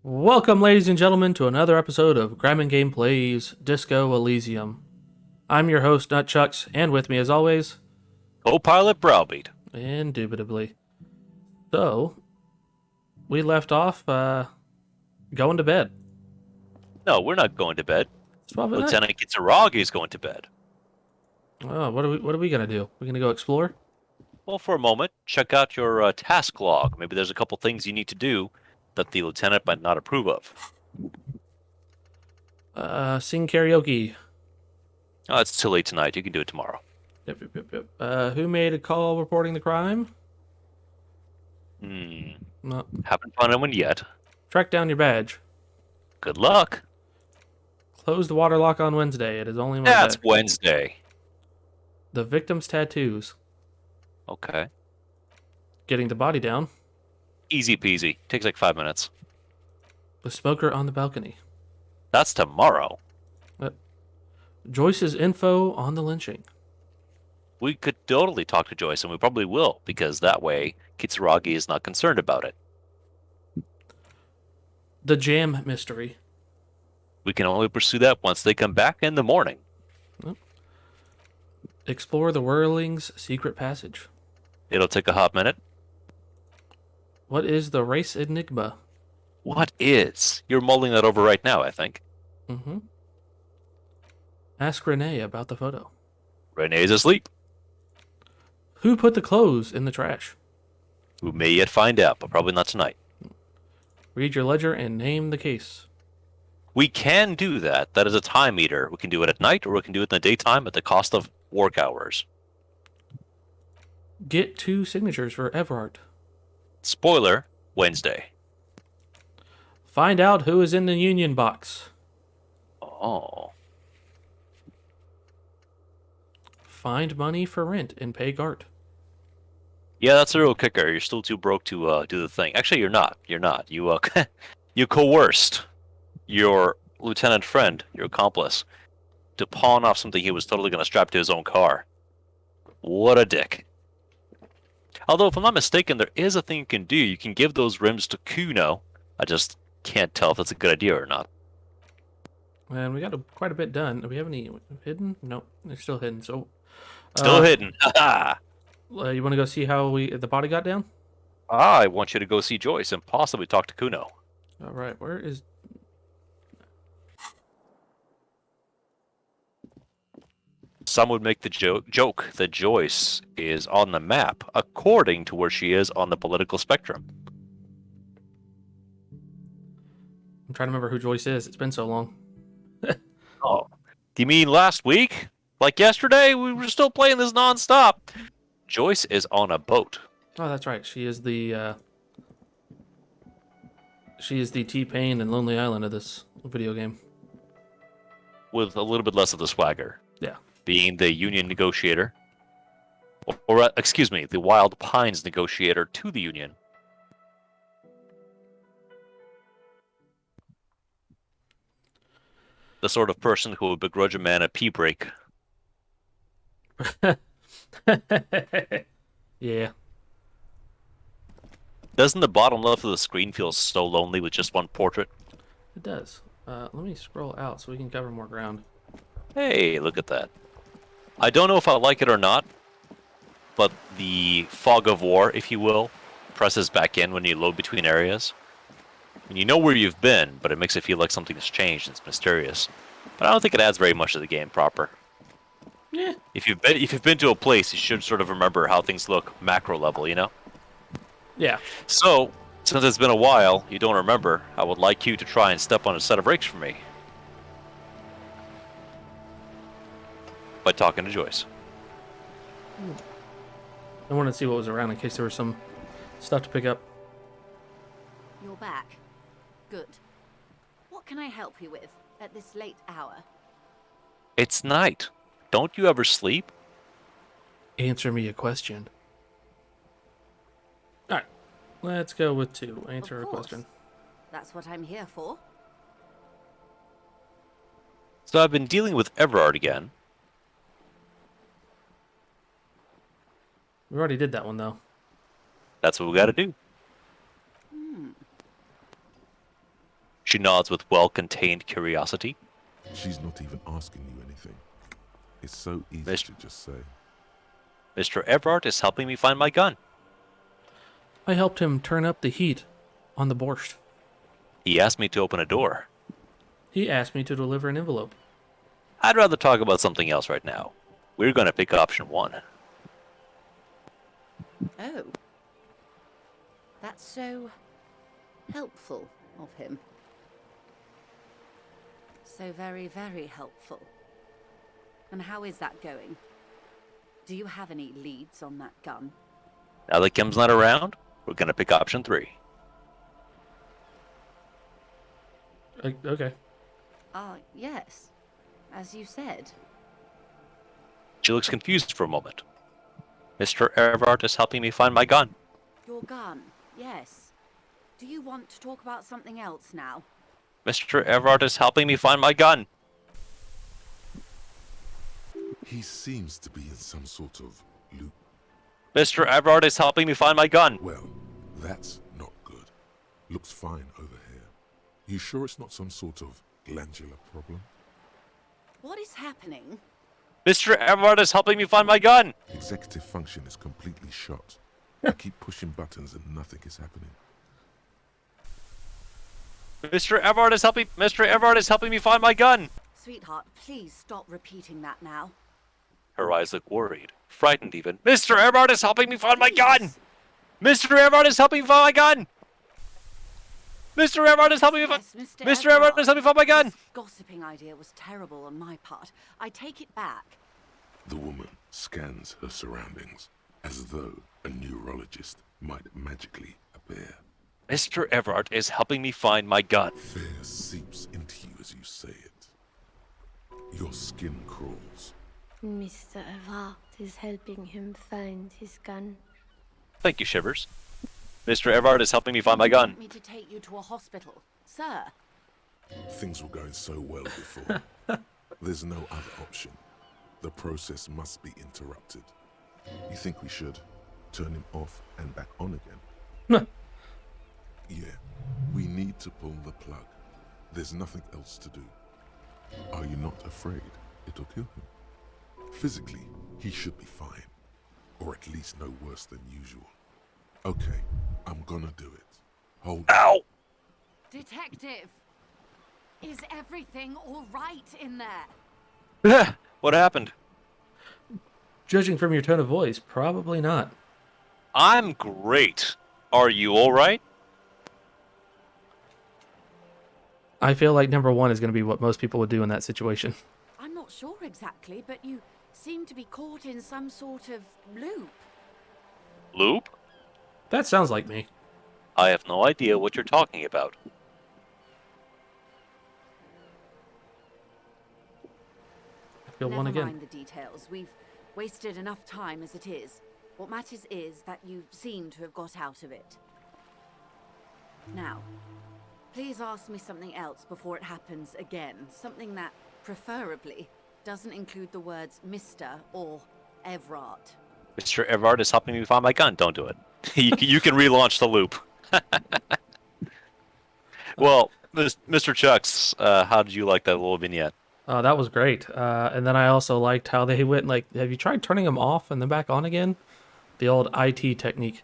Welcome, ladies and gentlemen, to another episode of Grime Gameplays Disco Elysium. I'm your host, Nutchucks, and with me, as always, Co-pilot Browbeat. indubitably. So, we left off going to bed. No, we're not going to bed. It's 12 at night. Lieutenant Kitsuragi is going to bed. Oh, what are we gonna do? We're gonna go explore? Well, for a moment, check out your task log. Maybe there's a couple things you need to do that the lieutenant might not approve of. Sing karaoke. Oh, it's too late tonight. You can do it tomorrow. Yep. Who made a call reporting the crime? No. Haven't found anyone yet. Track down your badge. Good luck. Close the water lock on Wednesday. It is only my That's badge. Wednesday. The victim's tattoos. Okay. Getting the body down. Easy peasy. Takes like 5 minutes. The smoker on the balcony. That's tomorrow. Joyce's info on the lynching. We could totally talk to Joyce, and we probably will, because that way Kitsuragi is not concerned about it. The jam mystery. We can only pursue that once they come back in the morning. Explore the Whirling's secret passage. It'll take a hot minute. What is the race enigma? What is? You're mulling that over right now, I think. Mm-hmm. Ask Renee about the photo. Renee's asleep. Who put the clothes in the trash? We may yet find out, but probably not tonight. Read your ledger and name the case. We can do that. That is a time meter. We can do it at night, or we can do it in the daytime at the cost of work hours. Get 2 signatures for Everard. Spoiler, Wednesday. Find out who is in the union box. Oh. Find money for rent and pay Gart. Yeah, that's a real kicker. You're still too broke to do the thing. Actually, you're not. You're not. You you coerced your lieutenant friend, your accomplice, to pawn off something he was totally going to strap to his own car. What a dick. Although, if I'm not mistaken, there is a thing you can do. You can give those rims to Kuno. I just can't tell if that's a good idea or not. And we got quite a bit done. Do we have any hidden? No, they're still hidden. So, Still hidden. you want to go see how the body got down? I want you to go see Joyce and possibly talk to Kuno. All right, where is... Some would make the joke that Joyce is on the map according to where she is on the political spectrum. I'm trying to remember who Joyce is. It's been so long. Oh, do you mean last week? Like yesterday? We were still playing this nonstop. Joyce is on a boat. Oh, that's right. She is the T-Pain and Lonely Island of this video game. With a little bit less of the swagger. Yeah. Being the union negotiator. Or excuse me, the Wild Pines negotiator to the union. The sort of person who would begrudge a man a pee break. Yeah. Doesn't the bottom left of the screen feel so lonely with just one portrait? It does. Let me scroll out so we can cover more ground. Hey, look at that. I don't know if I like it or not, but the fog of war, if you will, presses back in when you load between areas. And you know where you've been, but it makes it feel like something has changed and it's mysterious. But I don't think it adds very much to the game proper. Yeah. If you've been to a place, you should sort of remember how things look macro level, you know? Yeah. So, since it's been a while, you don't remember, I would like you to try and step on a set of brakes for me. By talking to Joyce. I wanted to see what was around in case there was some stuff to pick up. You're back. Good. What can I help you with at this late hour? It's night. Don't you ever sleep? Answer me a question. All right. Let's go with 2. Answer a Of course. question. That's what I'm here for. So I've been dealing with Everard again. We already did that one, though. That's what we gotta do. She nods with well-contained curiosity. She's not even asking you anything. It's so easy Miss- to just say. Mr. Everard is helping me find my gun. I helped him turn up the heat on the borscht. He asked me to open a door. He asked me to deliver an envelope. I'd rather talk about something else right now. We're going to pick option 1. Oh. That's so helpful of him. So very, very helpful. And how is that going? Do you have any leads on that gun? Now that Kim's not around, we're going to pick option 3. Okay. Yes. As you said. She looks confused for a moment. Mr. Everard is helping me find my gun. Your gun, yes. Do you want to talk about something else now? Mr. Everard is helping me find my gun. He seems to be in some sort of loop. Mr. Everard is helping me find my gun. Well, that's not good. Looks fine over here. You sure it's not some sort of glandular problem? What is happening? Mr. Everard is helping me find my gun. Executive function is completely shot. I keep pushing buttons and nothing is happening. Mr. Everard is helping me find my gun. Sweetheart, please stop repeating that now. Her eyes look worried, frightened even. Mr. Everard is helping me find my gun. Mr. Everard is helping me find my gun. Mr. Everard is helping me find. Yes, Mr. Everard is helping me find my gun. This gossiping idea was terrible on my part. I take it back. The woman scans her surroundings as though a neurologist might magically appear. Mr. Everard is helping me find my gun. Fear seeps into you as you say it. Your skin crawls. Mr. Everard is helping him find his gun. Thank you, Shivers. Mr. Everard is helping me find my gun. Want me to take you to a hospital, sir? Things were going so well before. There's no other option. The process must be interrupted. You think we should turn him off and back on again? Yeah, we need to pull the plug. There's nothing else to do. Are you not afraid it'll kill him? Physically, he should be fine. Or at least no worse than usual. Okay, I'm gonna do it. Hold on. Ow! Detective! Is everything all right in there? What happened? Judging from your tone of voice, probably not. I'm great. Are you alright? I feel like number 1 is going to be what most people would do in that situation. I'm not sure exactly, but you seem to be caught in some sort of loop. Loop? That sounds like me. I have no idea what you're talking about. I feel Never one again. mind the details. We've wasted enough time as it is. What matters is that you seem to have got out of it. Now, please ask me something else before it happens again. Something that, preferably, doesn't include the words Mr. or Everard. Mr. Everard is helping me find my gun. Don't do it. You can relaunch the loop. Well, Mr. Chucks, how did you like that little vignette? That was great. And then I also liked how they went, like, have you tried turning them off and then back on again? The old IT technique.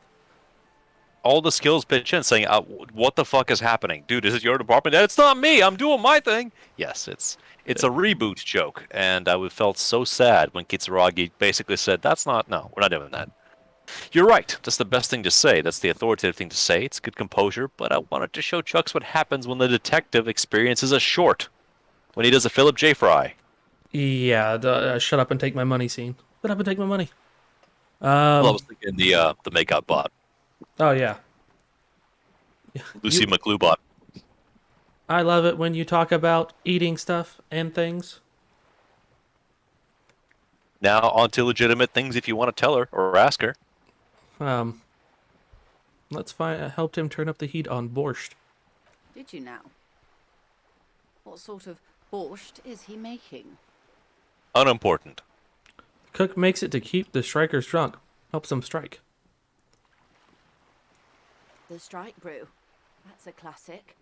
All the skills pitch in saying, what the fuck is happening? Dude, is it your department? It's not me. I'm doing my thing. Yes, it's a reboot joke. And I felt so sad when Kitsuragi basically said, no, we're not doing that. You're right. That's the best thing to say. That's the authoritative thing to say. It's good composure. But I wanted to show Chucks what happens when the detective experiences a short. When he does a Philip J. Fry. Yeah, the shut up and take my money scene. Shut up and take my money. Well, I was thinking the makeout bot. Oh, yeah. Lucy McClubot. I love it when you talk about eating stuff and things. Now on to legitimate things if you want to tell her or ask her. Let's find. I helped him turn up the heat on borscht. Did you now? What sort of borscht is he making? Unimportant. Cook makes it to keep the strikers drunk. Helps them strike. The strike brew. That's a classic.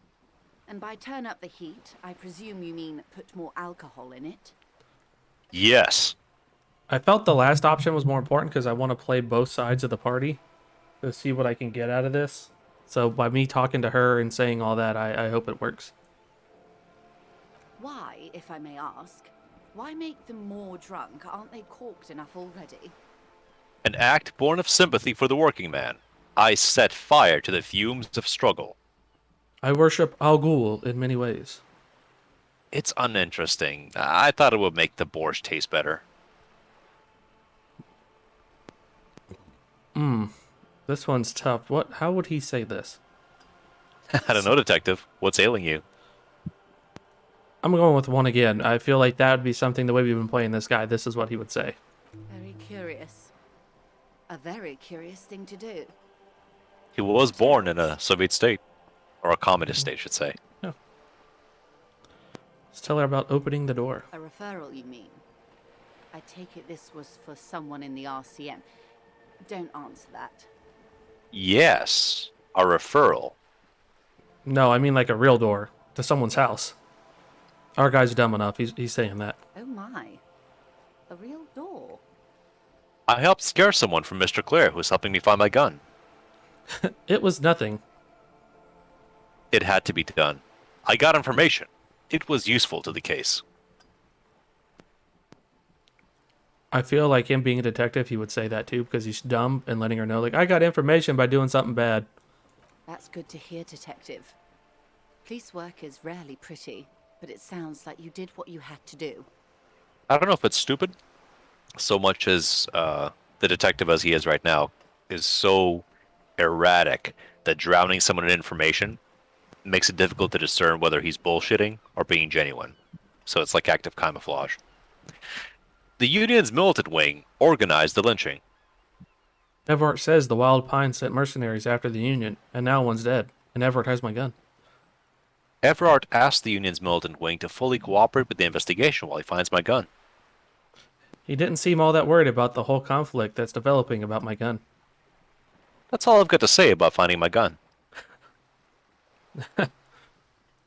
And by turn up the heat, I presume you mean put more alcohol in it? Yes. I felt the last option was more important because I want to play both sides of the party to see what I can get out of this. So by me talking to her and saying all that, I hope it works. Why, if I may ask, why make them more drunk? Aren't they corked enough already? An act born of sympathy for the working man. I set fire to the fumes of struggle. I worship Al Ghul in many ways. It's uninteresting. I thought it would make the borscht taste better. This one's tough. How would he say this? I don't know, detective. What's ailing you? I'm going with one again. I feel like that would be something, the way we've been playing this guy, this is what he would say. Very curious. A very curious thing to do. He was born in a Soviet state. Or a communist state, should say. Let's tell her about opening the door. A referral, you mean? I take it this was for someone in the RCM. Don't answer that. Yes. A referral. No, I mean like a real door to someone's house. Our guy's dumb enough. He's saying that. Oh my. A real door. I helped scare someone from Mr. Clare, who was helping me find my gun. It was nothing. It had to be done. I got information. It was useful to the case. I feel like him being a detective, he would say that too, because he's dumb and letting her know, like, I got information by doing something bad. That's good to hear, Detective. Police work is rarely pretty, but it sounds like you did what you had to do. I don't know if it's stupid, so much as the detective as he is right now is so erratic that drowning someone in information makes it difficult to discern whether he's bullshitting or being genuine. So it's like active camouflage. The Union's militant wing organized the lynching. Everett says the Wild Pines sent mercenaries after the Union, and now one's dead, and Everett has my gun. Everard asked the Union's militant wing to fully cooperate with the investigation while he finds my gun. He didn't seem all that worried about the whole conflict that's developing about my gun. That's all I've got to say about finding my gun.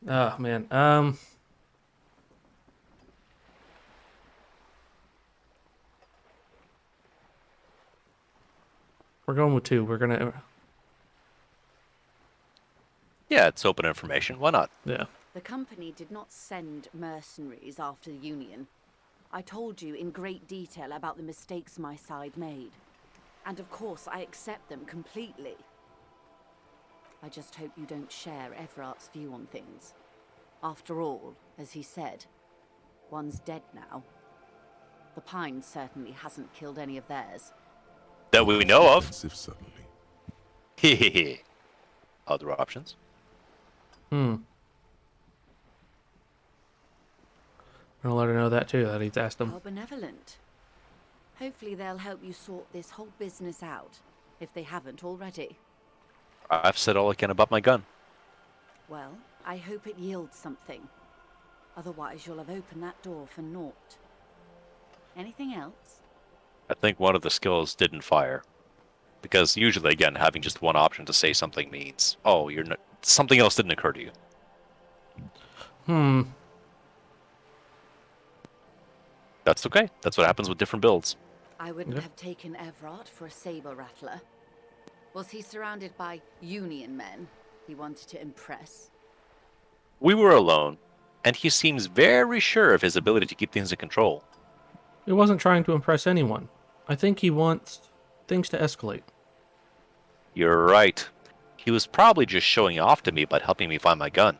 Oh, man. We're going with 2. We're gonna... Yeah, it's open information. Why not? Yeah. The company did not send mercenaries after the Union. I told you in great detail about the mistakes my side made. And of course, I accept them completely. I just hope you don't share Everart's view on things. After all, as he said, one's dead now. The Pine certainly hasn't killed any of theirs. That we know of. Defensive suddenly. Hehehe. Other options? I'm gonna let her know that too, that he's asked them. How benevolent. Hopefully they'll help you sort this whole business out, if they haven't already. I've said all I can about my gun. Well, I hope it yields something. Otherwise you'll have opened that door for naught. Anything else? I think one of the skills didn't fire. Because usually, again, having just one option to say something means, oh, you're not, something else didn't occur to you. That's okay. That's what happens with different builds. I wouldn't have taken Everard for a saber rattler. Was he surrounded by Union men he wanted to impress? We were alone, and he seems very sure of his ability to keep things in control. He wasn't trying to impress anyone. I think he wants things to escalate. You're right. He was probably just showing off to me by helping me find my gun.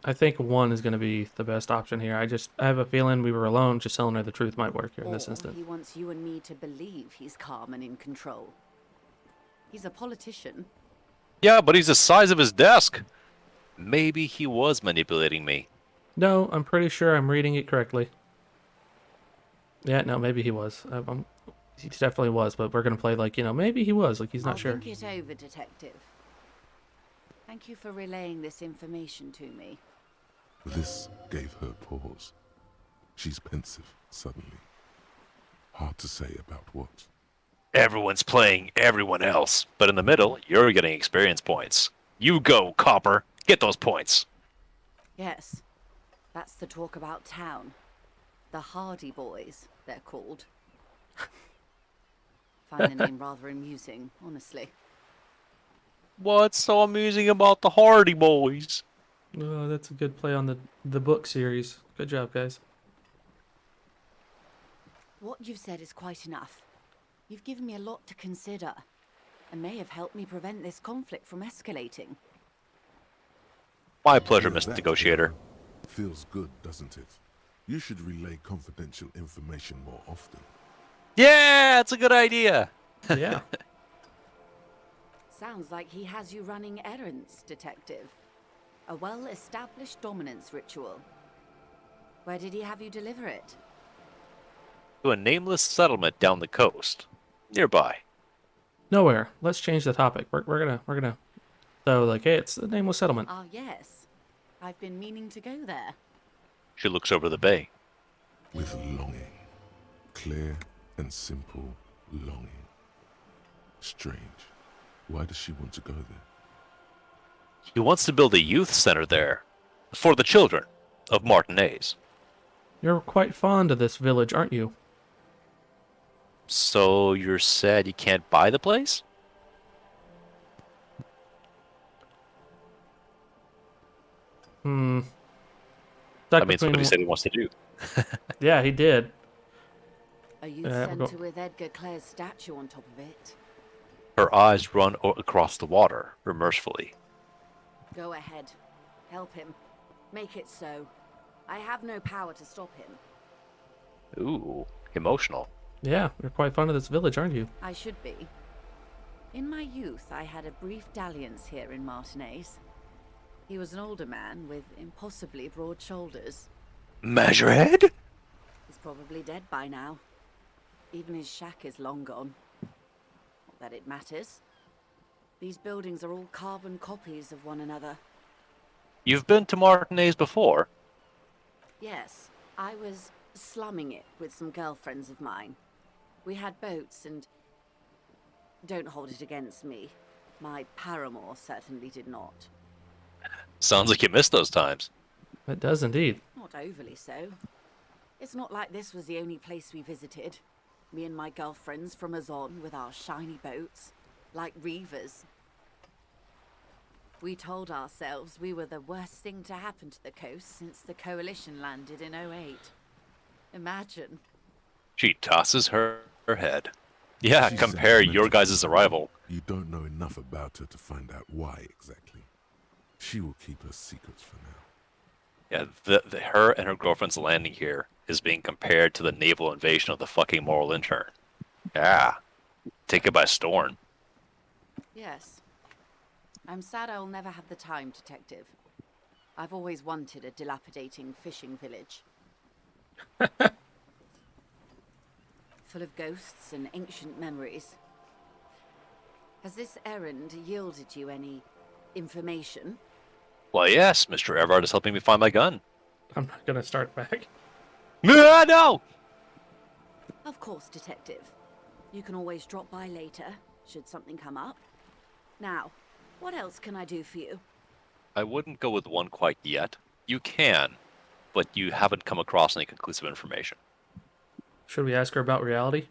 I think 1 is going to be the best option here. I have a feeling we were alone, just telling her the truth might work here in this Or instance. he wants you and me to believe he's calm and in control. He's a politician. Yeah, but he's the size of his desk. Maybe he was manipulating me. No, I'm pretty sure I'm reading it correctly. Yeah, no, maybe he was. He definitely was, but we're going to play like, maybe he was, like he's not sure. I'll think it over, Detective. Thank you for relaying this information to me. This gave her pause. She's pensive suddenly. Hard to say about what. Everyone's playing everyone else, but in the middle, you're getting experience points. You go, Copper. Get those points. Yes, that's the talk about town. The Hardy Boys, they're called. Find the name rather amusing, honestly. What's so amusing about the Hardy Boys? Oh, that's a good play on the book series. Good job, guys. What you've said is quite enough. You've given me a lot to consider, and may have helped me prevent this conflict from escalating. My pleasure, Hear Mr. that, Negotiator. hero? Feels good, doesn't it? You should relay confidential information more often. Yeah, it's a good idea. Yeah. Sounds like he has you running errands, Detective. A well-established dominance ritual. Where did he have you deliver it? To a nameless settlement down the coast, nearby. Nowhere. Let's change the topic. We're gonna. So like, hey, it's the nameless settlement. Ah, yes. I've been meaning to go there. She looks over the bay. With longing. Clear and simple longing. Strange. Why does she want to go there? He wants to build a youth center there for the children of Martinez. You're quite fond of this village, aren't you? So you're sad you can't buy the place? Hmm. I Stuck mean, it's what he between. said he wants to do. Yeah, he did. A youth we'll go- centre with Edgar Clare's statue on top of it. Her eyes run across the water, remorsefully. Go ahead. Help him. Make it so. I have no power to stop him. Ooh, emotional. Yeah, you're quite fond of this village, aren't you? I should be. In my youth, I had a brief dalliance here in Martinez. He was an older man with impossibly broad shoulders. Measurehead? He's probably dead by now. Even his shack is long gone. Not that it matters. These buildings are all carbon copies of one another. You've been to Martinez before? Yes, I was slumming it with some girlfriends of mine. We had boats and... Don't hold it against me. My paramour certainly did not. Sounds like you missed those times. It does indeed. Not overly so. It's not like this was the only place we visited. Me and my girlfriends from Azon with our shiny boats. Like reavers. We told ourselves we were the worst thing to happen to the coast since the Coalition landed in '08. Imagine. She tosses her head. Yeah, She's compare sentimental your guys' to you. arrival. You don't know enough about her to find out why exactly. She will keep her secrets for now. Yeah, her and her girlfriend's landing here is being compared to the naval invasion of the fucking moral intern. Yeah, take it by storm. Yes. I'm sad I'll never have the time, Detective. I've always wanted a dilapidating fishing village. Full of ghosts and ancient memories. Has this errand yielded you any information? Well, yes, Mr. Everard is helping me find my gun. I'm not gonna start back. Ah, no! Of course, Detective. You can always drop by later, should something come up. Now, what else can I do for you? I wouldn't go with one quite yet. You can, but you haven't come across any conclusive information. Should we ask her about reality?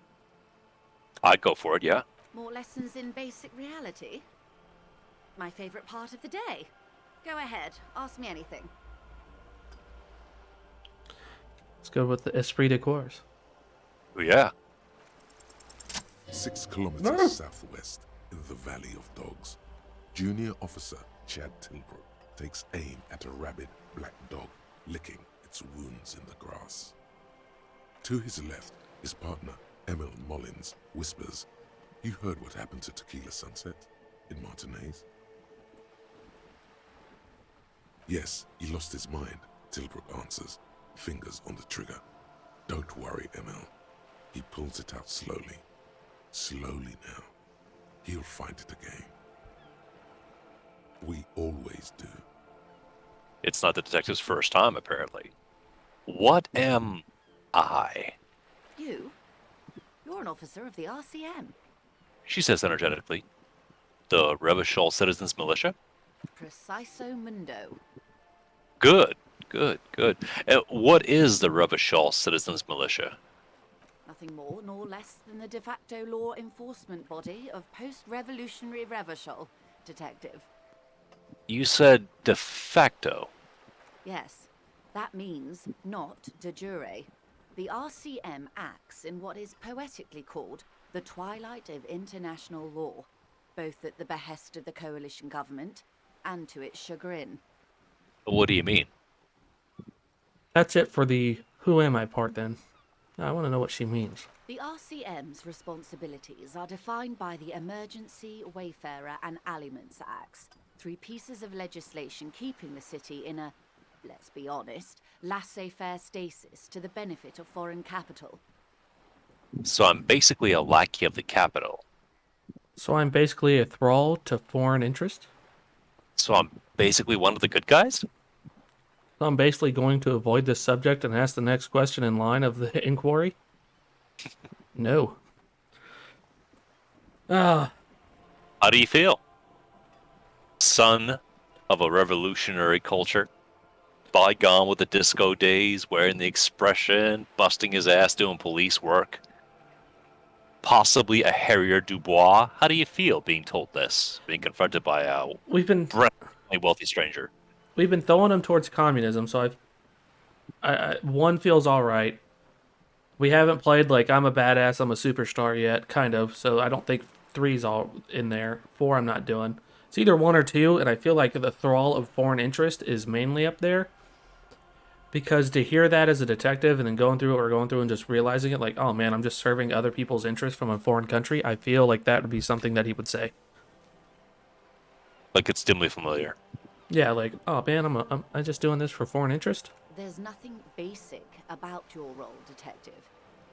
I'd go for it, yeah. More lessons in basic reality? My favorite part of the day. Go ahead, ask me anything. Let's go with the esprit de corps. Oh, yeah. 6 kilometers southwest in the Valley of Dogs, Junior Officer Chad Tilbrook takes aim at a rabid black dog licking its wounds in the grass. To his left, his partner, Emil Mullins, whispers, "You heard what happened to Tequila Sunset in Martinez?" "Yes, he lost his mind," Tilbrook answers, fingers on the trigger. "Don't worry, Emil." He pulls it out slowly. Slowly now. He'll find it again. We always do. It's not the detective's first time, apparently. What am I? You? You're an officer of the RCM. she says energetically. The Revachol Citizens Militia? Preciso mundo. Good, good, good. What is the Revachol Citizens Militia? Nothing more nor less than the de facto law enforcement body of post-revolutionary Revachol, Detective. You said de facto. Yes, that means not de jure. The RCM acts in what is poetically called the twilight of international law, both at the behest of the coalition government and to its chagrin. What do you mean? That's it for the who am I part then. I want to know what she means. The RCM's responsibilities are defined by the Emergency, Wayfarer and Aliments Acts, 3 pieces of legislation keeping the city in a, let's be honest, laissez-faire stasis to the benefit of foreign capital. So I'm basically a lackey of the capital. So I'm basically a thrall to foreign interest? So I'm basically one of the good guys? So I'm basically going to avoid this subject and ask the next question in line of the inquiry? No. Ah, How do you feel? Son of a revolutionary culture? Bygone with the disco days, wearing the expression, busting his ass doing police work? Possibly a Harrier Dubois? How do you feel being told this? Being confronted by a we've been brilliantly wealthy stranger? throwing him towards communism, so one feels all right. We haven't played like I'm a badass, I'm a superstar yet, kind of. So I don't think 3's all in there. 4 I'm not doing. It's either 1 or 2, and I feel like the thrall of foreign interest is mainly up there. Because to hear that as a detective and then going through what we're going through and just realizing it, like, oh man, I'm just serving other people's interests from a foreign country, I feel like that would be something that he would say. Like it's dimly familiar. Yeah, like, oh man, I'm just doing this for foreign interest. There's nothing basic about your role, Detective.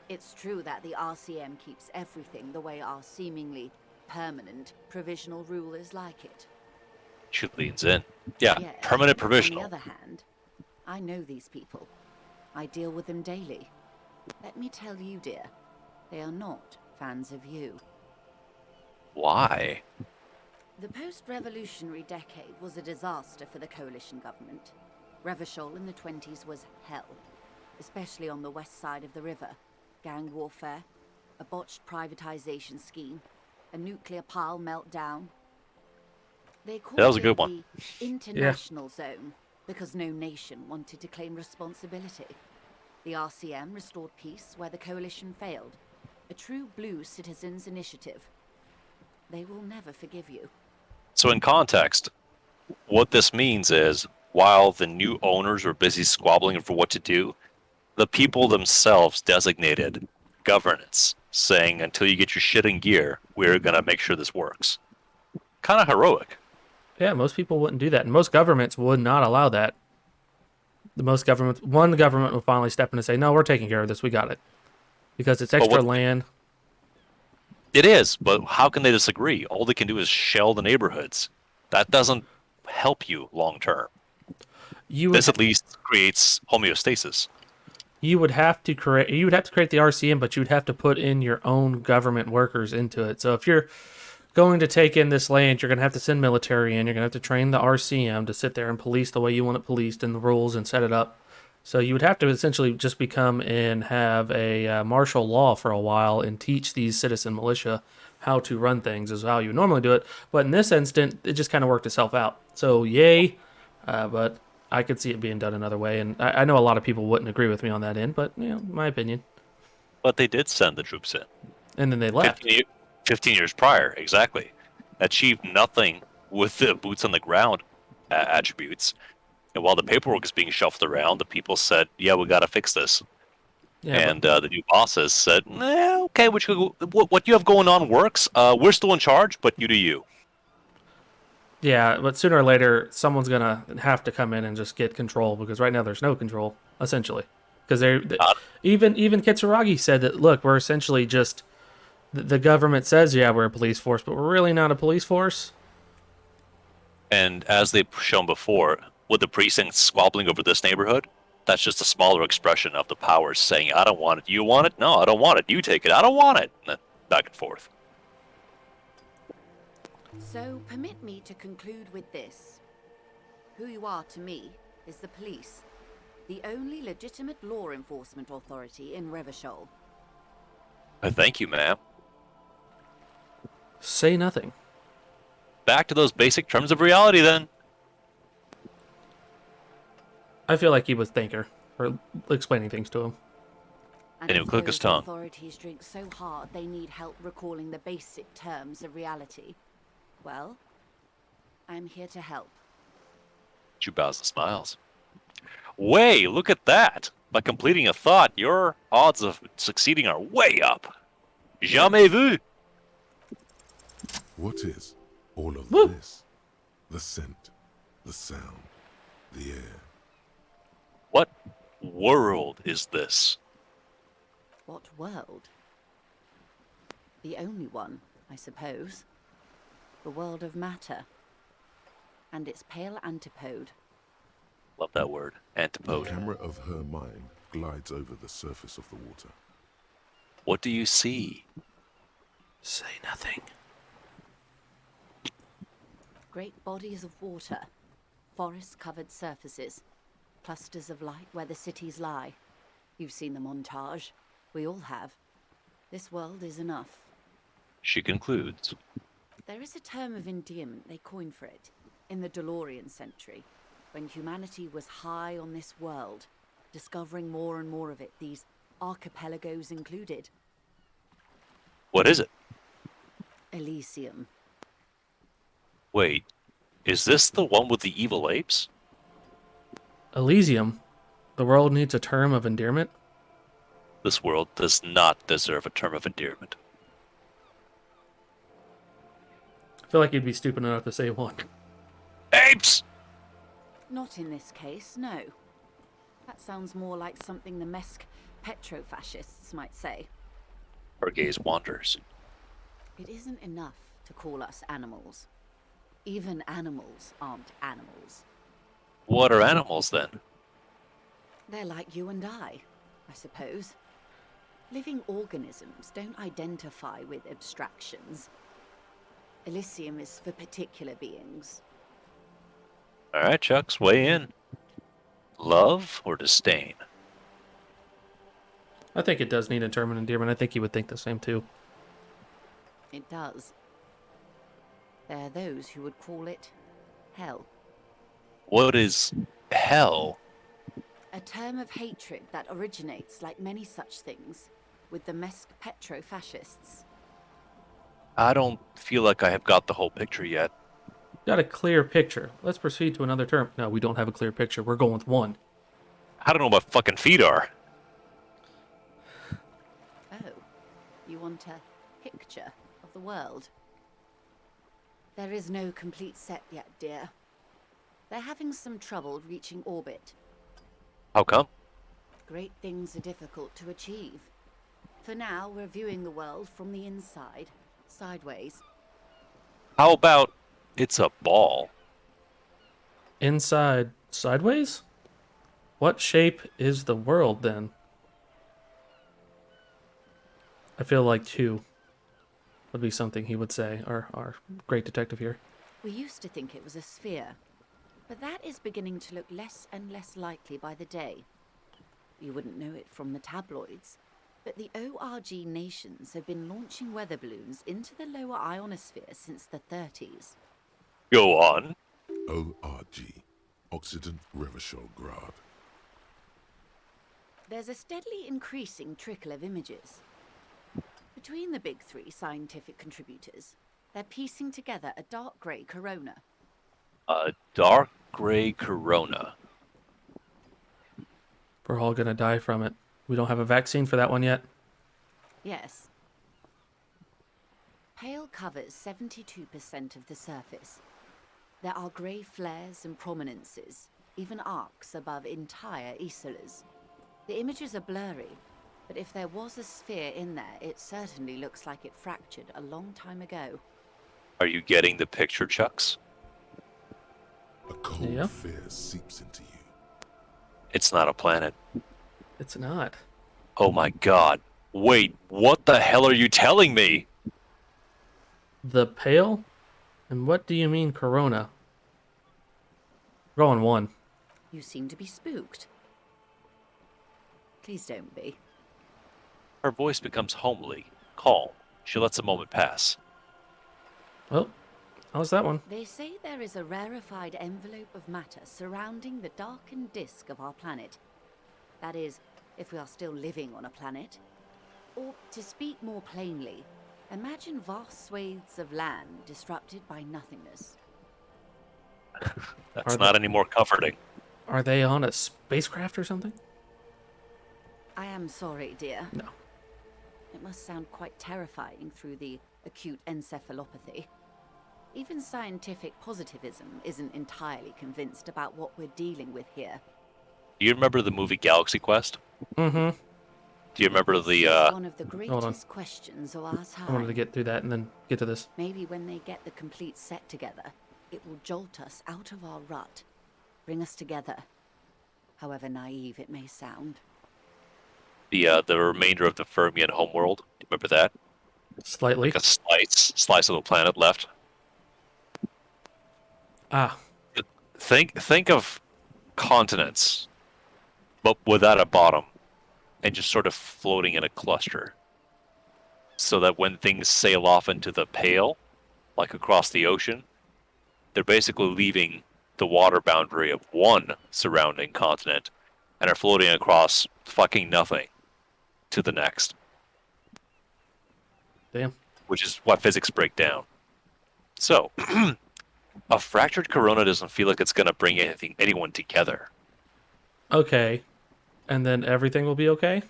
It's true that the RCM keeps everything the way our seemingly permanent provisional rulers like it. She leans in. Yeah, Yet, permanent on provisional. the other hand, I know these people. I deal with them daily. Let me tell you, dear, they are not fans of you. Why? The post-revolutionary decade was a disaster for the coalition government. Revachol in the 20s was hell, especially on the west side of the river. Gang warfare, a botched privatization scheme, a nuclear pile meltdown. They called That was a it good one. the international zone because no nation wanted to claim responsibility. The RCM restored peace where the coalition failed. A true blue citizens' initiative. They will never forgive you. So in context, what this means is, while the new owners were busy squabbling for what to do, the people themselves designated governance, saying, until you get your shit in gear, we're going to make sure this works. Kind of heroic. Yeah, most people wouldn't do that. And most governments would not allow that. One government will finally step in and say, no, we're taking care of this. We got it. Because it's extra land. It is, but how can they disagree? All they can do is shell the neighborhoods. That doesn't help you long term. This at least creates homeostasis. You would have to create the RCM, but you would have to put in your own government workers into it. So if you're going to take in this land, you're going to have to send military in. You're going to have to train the RCM to sit there and police the way you want it policed and the rules and set it up. So you would have to essentially just become and have a martial law for a while and teach these citizen militia how to run things is how you normally do it. But in this instant, it just kind of worked itself out. So yay, but I could see it being done another way. And I know a lot of people wouldn't agree with me on that end, but my opinion. But they did send the troops in. And then they left. 15 years prior, exactly. Achieved nothing with the boots on the ground attributes. And while the paperwork is being shuffled around, the people said, yeah, we got to fix this. Yeah, and the new bosses said, okay, what you have going on works. We're still in charge, but you do you. Yeah, but sooner or later, someone's going to have to come in and just get control, because right now there's no control, essentially. Because even Kitsuragi said that, look, we're essentially just... The government says, yeah, we're a police force, but we're really not a police force. And as they've shown before, with the precincts squabbling over this neighborhood, that's just a smaller expression of the powers saying, I don't want it. You want it? No, I don't want it. You take it. I don't want it. And then back and forth. So permit me to conclude with this. Who you are to me is the police, the only legitimate law enforcement authority in Revachol. Thank you, ma'am. Say nothing. Back to those basic terms of reality, then. I feel like he was thinker for explaining things to him. And And he'll if click his those tongue. authorities drink so hard they need help recalling the basic terms of reality, well, I'm here to help. She bows and smiles. Way, look at that! By completing a thought, your odds of succeeding are way up. Jamais vu! What is all of Woo! this? The scent, the sound, the air. What world is this? What world? The only one, I suppose. The world of matter. And its pale antipode. Love that word. The Antipode. camera of her mind glides over the surface of the water. What do you see? Say nothing. Great bodies of water. Forest-covered surfaces. Clusters of light where the cities lie. You've seen the montage. We all have. This world is enough. She concludes. There is a term of endearment they coined for it, in the DeLorean century, when humanity was high on this world, discovering more and more of it, these archipelagos included. What is it? Elysium. Wait, is this the one with the evil apes? Elysium. The world needs a term of endearment. This world does not deserve a term of endearment. I feel like you'd be stupid enough to say one. Apes! Not in this case, no. That sounds more like something the Mesk petrofascists might say. Her gaze wanders. It isn't enough to call us animals. Even animals aren't animals. What are animals, then? They're like you and I suppose. Living organisms don't identify with abstractions. Elysium is for particular beings. Alright, Chucks, weigh in. Love or disdain? I think it does need a term of endearment. I think he would think the same too. It does. There are those who would call it hell. What is hell? A term of hatred that originates, like many such things, with the Mesk petrofascists. I don't feel like I have got the whole picture yet. Got a clear picture. Let's proceed to another term. No, we don't have a clear picture. We're going with one. I don't know what my fucking feet are. Oh, you want a picture of the world? There is no complete set yet, dear. They're having some trouble reaching orbit. How come? Great things are difficult to achieve. For now, we're viewing the world from the inside, sideways. How about it's a ball? Inside, sideways? What shape is the world then? I feel like two would be something he would say, our great detective here. We used to think it was a sphere, but that is beginning to look less and less likely by the day. You wouldn't know it from the tabloids, but the ORG nations have been launching weather balloons into the lower ionosphere since the 30s. Go on. ORG, Occident Revachol Grad. There's a steadily increasing trickle of images. Between the big three scientific contributors, they're piecing together a dark grey corona. A dark gray corona. We're all gonna die from it. We don't have a vaccine for that one yet. Yes. Pale covers 72% of the surface. There are grey flares and prominences, even arcs above entire isolas. The images are blurry, but if there was a sphere in there, it certainly looks like it fractured a long time ago. Are you getting the picture, Chucks? A cold Yeah. fear seeps into you. It's not a planet. It's not. Oh my god. Wait, what the hell are you telling me? The pale And what do you mean, Corona? We're going 1. You seem to be spooked. Please don't be. Her voice becomes homely, calm. She lets a moment pass. Well, how's that one? They say there is a rarefied envelope of matter surrounding the darkened disk of our planet. That is, if we are still living on a planet. Or, to speak more plainly, imagine vast swathes of land disrupted by nothingness. That's not any more comforting. Are they on a spacecraft or something? I am sorry, dear. No. It must sound quite terrifying through the acute encephalopathy. Even scientific positivism isn't entirely convinced about what we're dealing with here. Do you remember the movie Galaxy Quest? Mm-hmm. Do you remember the, One of the on. greatest questions of our time. I wanted to get through that and then get to this. Maybe when they get the complete set together, it will jolt us out of our rut, bring us together, however naive it may sound. the remainder of the Fermian homeworld? Do you remember that? Slightly. Like a slice of the planet left. Ah, Think of continents, but without a bottom, and just sort of floating in a cluster. So that when things sail off into the Pale, like across the ocean, they're basically leaving the water boundary of one surrounding continent and are floating across fucking nothing to the next, damn. which is what physics break down. So, a fractured corona doesn't feel like it's going to bring anyone together. Okay. And then everything will be okay?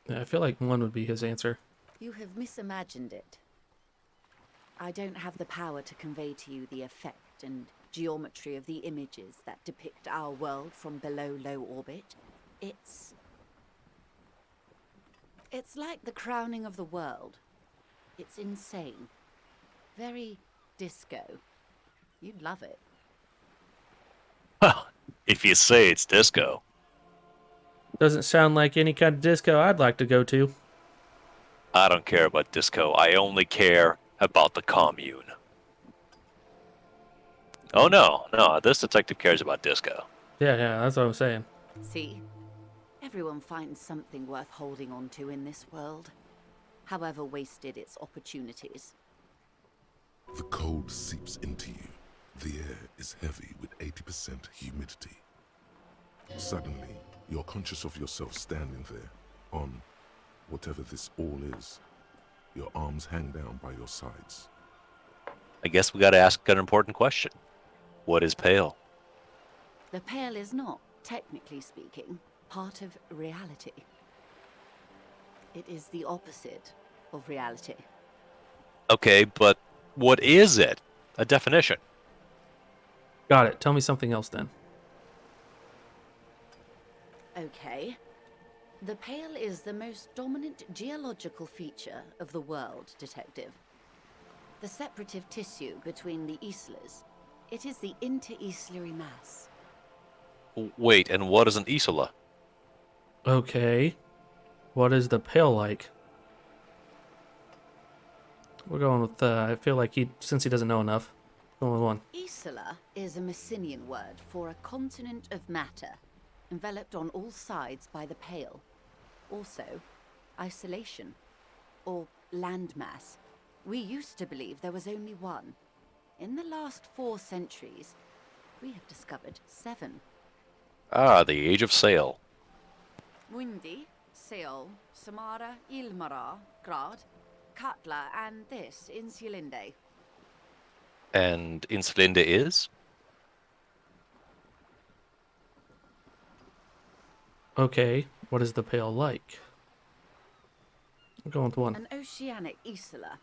Yeah, I feel like 1 would be his answer. You have misimagined it. I don't have the power to convey to you the effect and geometry of the images that depict our world from below low orbit. It's like the crowning of the world. It's insane. Very disco. You'd love it. Well, if you say it's disco. Doesn't sound like any kind of disco I'd like to go to. I don't care about disco. I only care about the commune. Oh no, this detective cares about disco. Yeah, that's what I'm saying. See? Everyone finds something worth holding on to in this world, however wasted its opportunities. The cold seeps into you. The air is heavy with 80% humidity. Suddenly, you're conscious of yourself standing there, on whatever this all is. Your arms hang down by your sides. I guess we gotta ask an important question. What is Pale? The Pale is not, technically speaking, part of reality. It is the opposite of reality. Okay, but what is it? A definition. Got it. Tell me something else then. Okay. The Pale is the most dominant geological feature of the world, detective. The separative tissue between the islas. It is the interinsulary mass. Wait, and what is an isola? Okay. What is the Pale like? We're going with, I feel like since he doesn't know enough, going with 1. Isola is a Messinian word for a continent of matter, enveloped on all sides by the Pale. Also, isolation, or landmass. We used to believe there was only one. In the last 4 centuries, we have discovered 7. Ah, the Age of Sail. Mundi, Seol, Samara, Ilmara, Grad, Katla, and this, Insulinde. And Insulinda is? Okay. What is the Pale like? I'm going with 1. An oceanic isola.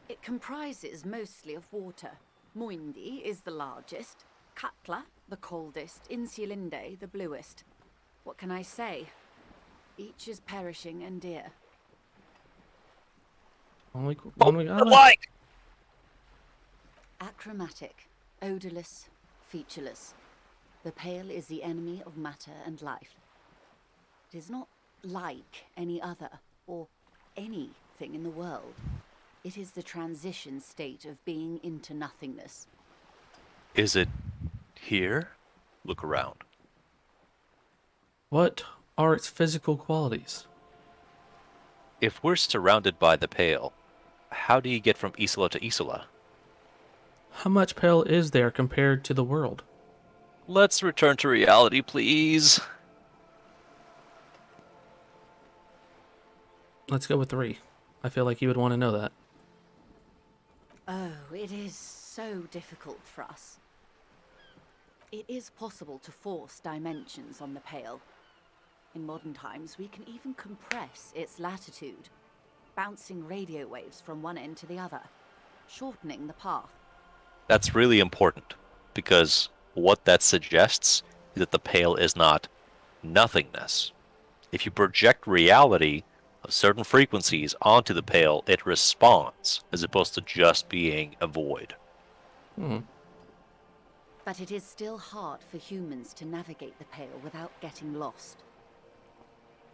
It comprises mostly of water. Muindi is the largest, Katla the coldest, Insulinde the bluest. What can I say? Each is perishing and dear. Only one we got. Like! Achromatic, odorless, featureless. The Pale is the enemy of matter and life. It is not like any other, or anything in the world. It is the transition state of being into nothingness. Is it here? Look around. What are its physical qualities? If we're surrounded by the Pale, how do you get from Isola to Isola? How much pale is there compared to the world? Let's return to reality, please. Let's go with 3. I feel like you would want to know that. Oh, it is so difficult for us. It is possible to force dimensions on the Pale. In modern times, we can even compress its latitude, bouncing radio waves from one end to the other, shortening the path. That's really important, because what that suggests is that the Pale is not nothingness. If you project reality of certain frequencies onto the Pale, it responds, as opposed to just being a void. But it is still hard for humans to navigate the Pale without getting lost,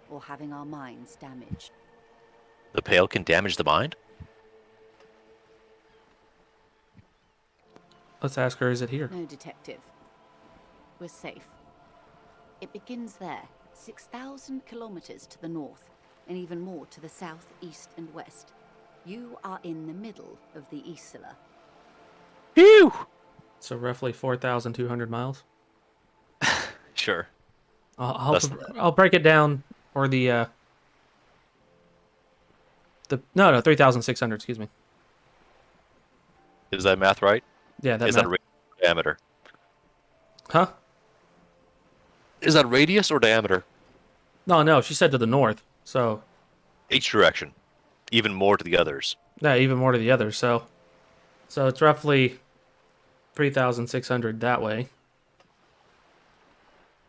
or having our minds damaged. The Pale can damage the mind? Let's ask her, is it here? No, detective. We're safe. It begins there, 6,000 kilometers to the north, and even more to the south, east, and west. You are in the middle of the Isola. Phew! So roughly 4,200 miles. Sure. I'll break it down for the 3,600. Excuse me. Is that math right? Yeah, that Is math. that diameter? Huh? Is that radius or diameter? No. She said to the north. So Each direction. Even more to the others. yeah, even more to the others. So it's roughly 3,600 that way.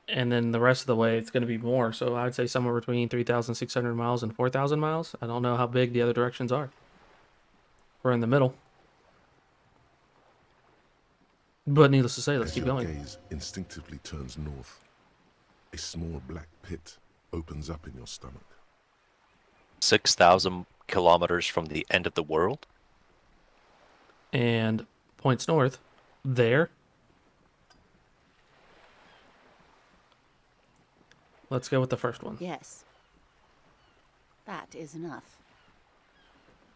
And then the rest of the way, it's going to be more. So I'd say somewhere between 3,600 miles and 4,000 miles. I don't know how big the other directions are. We're in the middle. But needless to say, let's As keep your going. gaze instinctively turns north, a small black pit opens up in your stomach. 6,000 kilometers from the end of the world? And points north. There. Let's go with the first one. Yes. That is enough.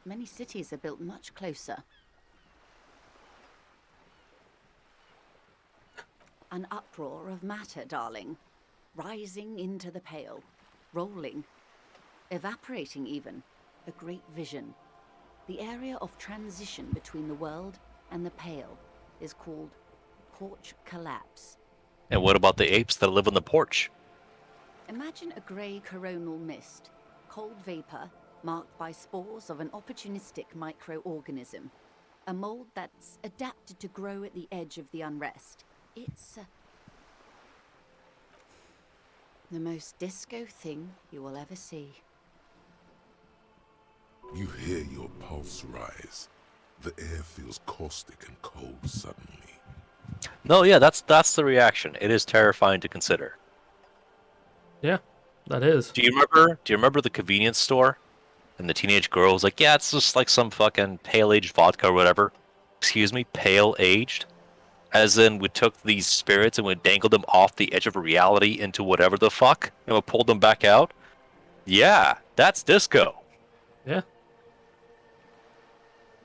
Many cities are built much closer. An uproar of matter, darling. Rising into the Pale. Rolling. Evaporating even. A great vision. The area of transition between the world and the Pale is called Porch Collapse. And what about the apes that live on the porch? Imagine a grey coronal mist, cold vapor marked by spores of an opportunistic microorganism, a mold that's adapted to grow at the edge of the unrest. It's the most disco thing you will ever see. You hear your pulse rise. The air feels caustic and cold suddenly. No, yeah, that's the reaction. It is terrifying to consider. Yeah, that is. Do you remember the convenience store? And the teenage girl was like, yeah, it's just like some fucking pale-aged vodka or whatever. Excuse me, pale-aged? As in, we took these spirits and we dangled them off the edge of reality into whatever the fuck, and we pulled them back out? Yeah, that's disco. Yeah.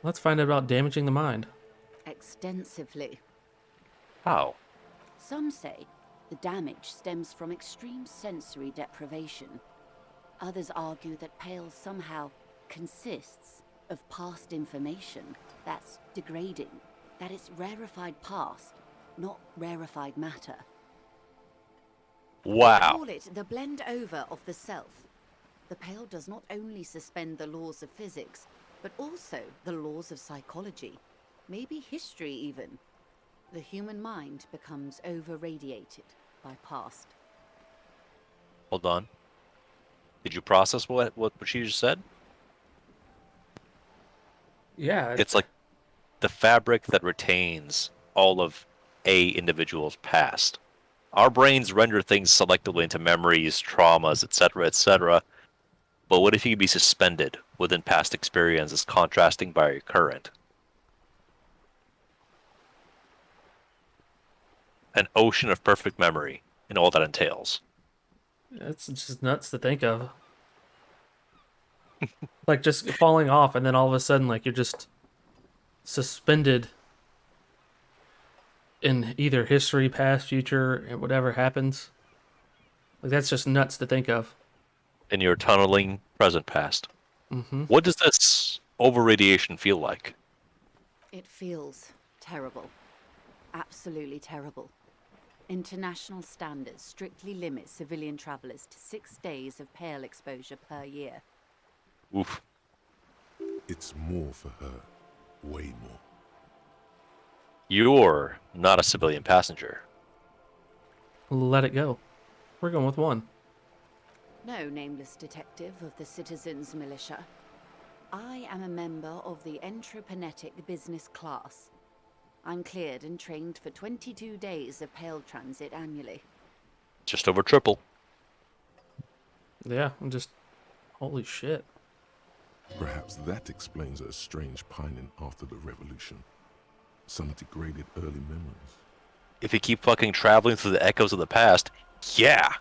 Let's find out about damaging the mind. Extensively. How? Some say the damage stems from extreme sensory deprivation. Others argue that Pale somehow consists of past information that's degrading, that it's rarefied past, not rarefied matter. They Wow. call it the blend over of the self. The Pale does not only suspend the laws of physics, but also the laws of psychology, maybe history even. The human mind becomes over-radiated by past. Hold on. Did you process what she just said? Yeah. It's like the fabric that retains all of a individual's past. Our brains render things selectively into memories, traumas, etc., etc. But what if you could be suspended within past experiences contrasting by your current. An ocean of perfect memory and all that entails. It's just nuts to think of. Like just falling off, and then all of a sudden, like you're just suspended in either history, past, future, and whatever happens. Like that's just nuts to think of. In your tunneling present past. Mm-hmm. What does this over-radiation feel like? It feels terrible. Absolutely terrible. International standards strictly limit civilian travelers to 6 days of pale exposure per year. Oof. It's more for her. Way more. You're not a civilian passenger. Let it go. We're going with one. No, nameless detective of the Citizens Militia. I am a member of the Entropanetic Business Class. I'm cleared and trained for 22 days of pale transit annually. Just over triple. Yeah, I'm just holy shit. Perhaps that explains her strange pining after the revolution. Some degraded early memories. If you keep fucking traveling through the echoes of the past, yeah!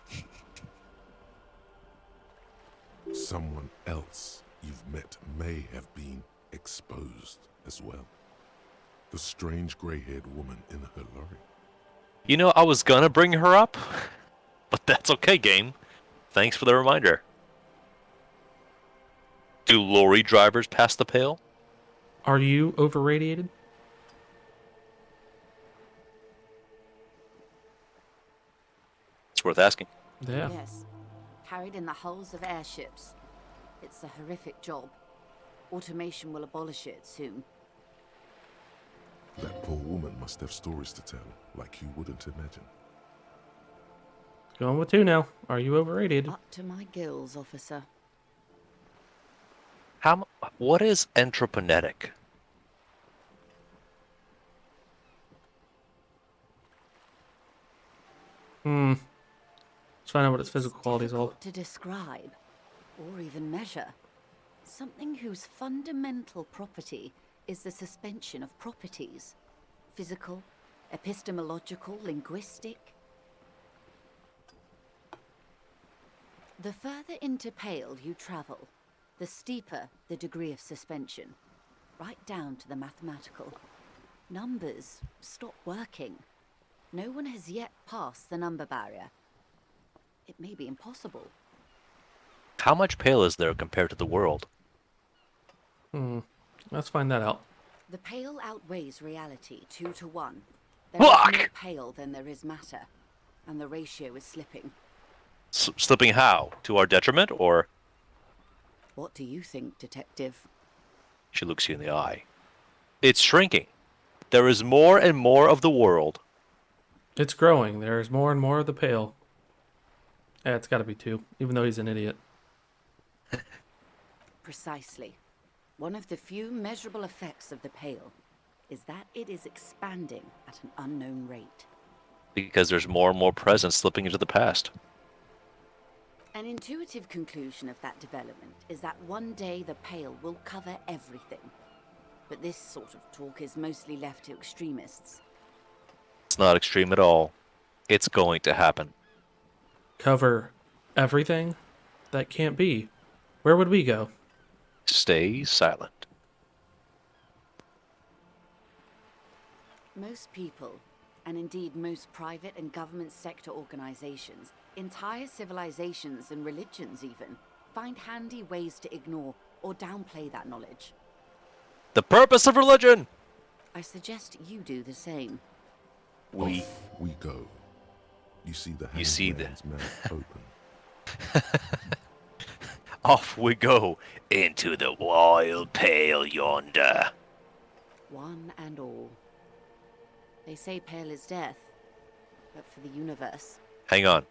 Someone else you've met may have been exposed as well. The strange grey-haired woman in her lorry. You know, I was gonna bring her up, but that's okay, game. Thanks for the reminder. Do lorry drivers pass the pale? Are you overradiated? It's worth asking. Yeah. Yes. Carried in the hulls of airships. It's a horrific job. Automation will abolish it soon. That poor woman must have stories to tell, like you wouldn't imagine. Going with two now. Are you overrated? Up to my gills, officer. What is entropanetic? Let's find out what its physical qualities are. Difficult to describe, or even measure. Something whose fundamental property is the suspension of properties. Physical, epistemological, linguistic. The further into pale you travel, the steeper the degree of suspension, right down to the mathematical. Numbers stop working. No one has yet passed the number barrier. It may be impossible. How much pale is there compared to the world? Let's find that out. The pale outweighs reality 2 to 1. There is Fuck! more pale than there is matter, and the ratio is slipping. Slipping how? To our detriment, or? What do you think, Detective? She looks you in the eye. It's shrinking. There is more and more of the world. It's growing. There's more and more of the pale. Yeah, it's got to be two, even though he's an idiot. Precisely. One of the few measurable effects of the pale is that it is expanding at an unknown rate. Because there's more and more presence slipping into the past. An intuitive conclusion of that development is that one day the pale will cover everything. But this sort of talk is mostly left to extremists. It's not extreme at all. It's going to happen. Cover everything? That can't be. Where would we go? Stay silent. Most people, and indeed most private and government sector organizations, entire civilizations and religions even, find handy ways to ignore or downplay that knowledge. The purpose of religion! I suggest you do the same. We Off we go. You see the You see hangman's mouth open. Off we go into the wild pale yonder. One and all. They say pale is death, but for the universe. Hang on.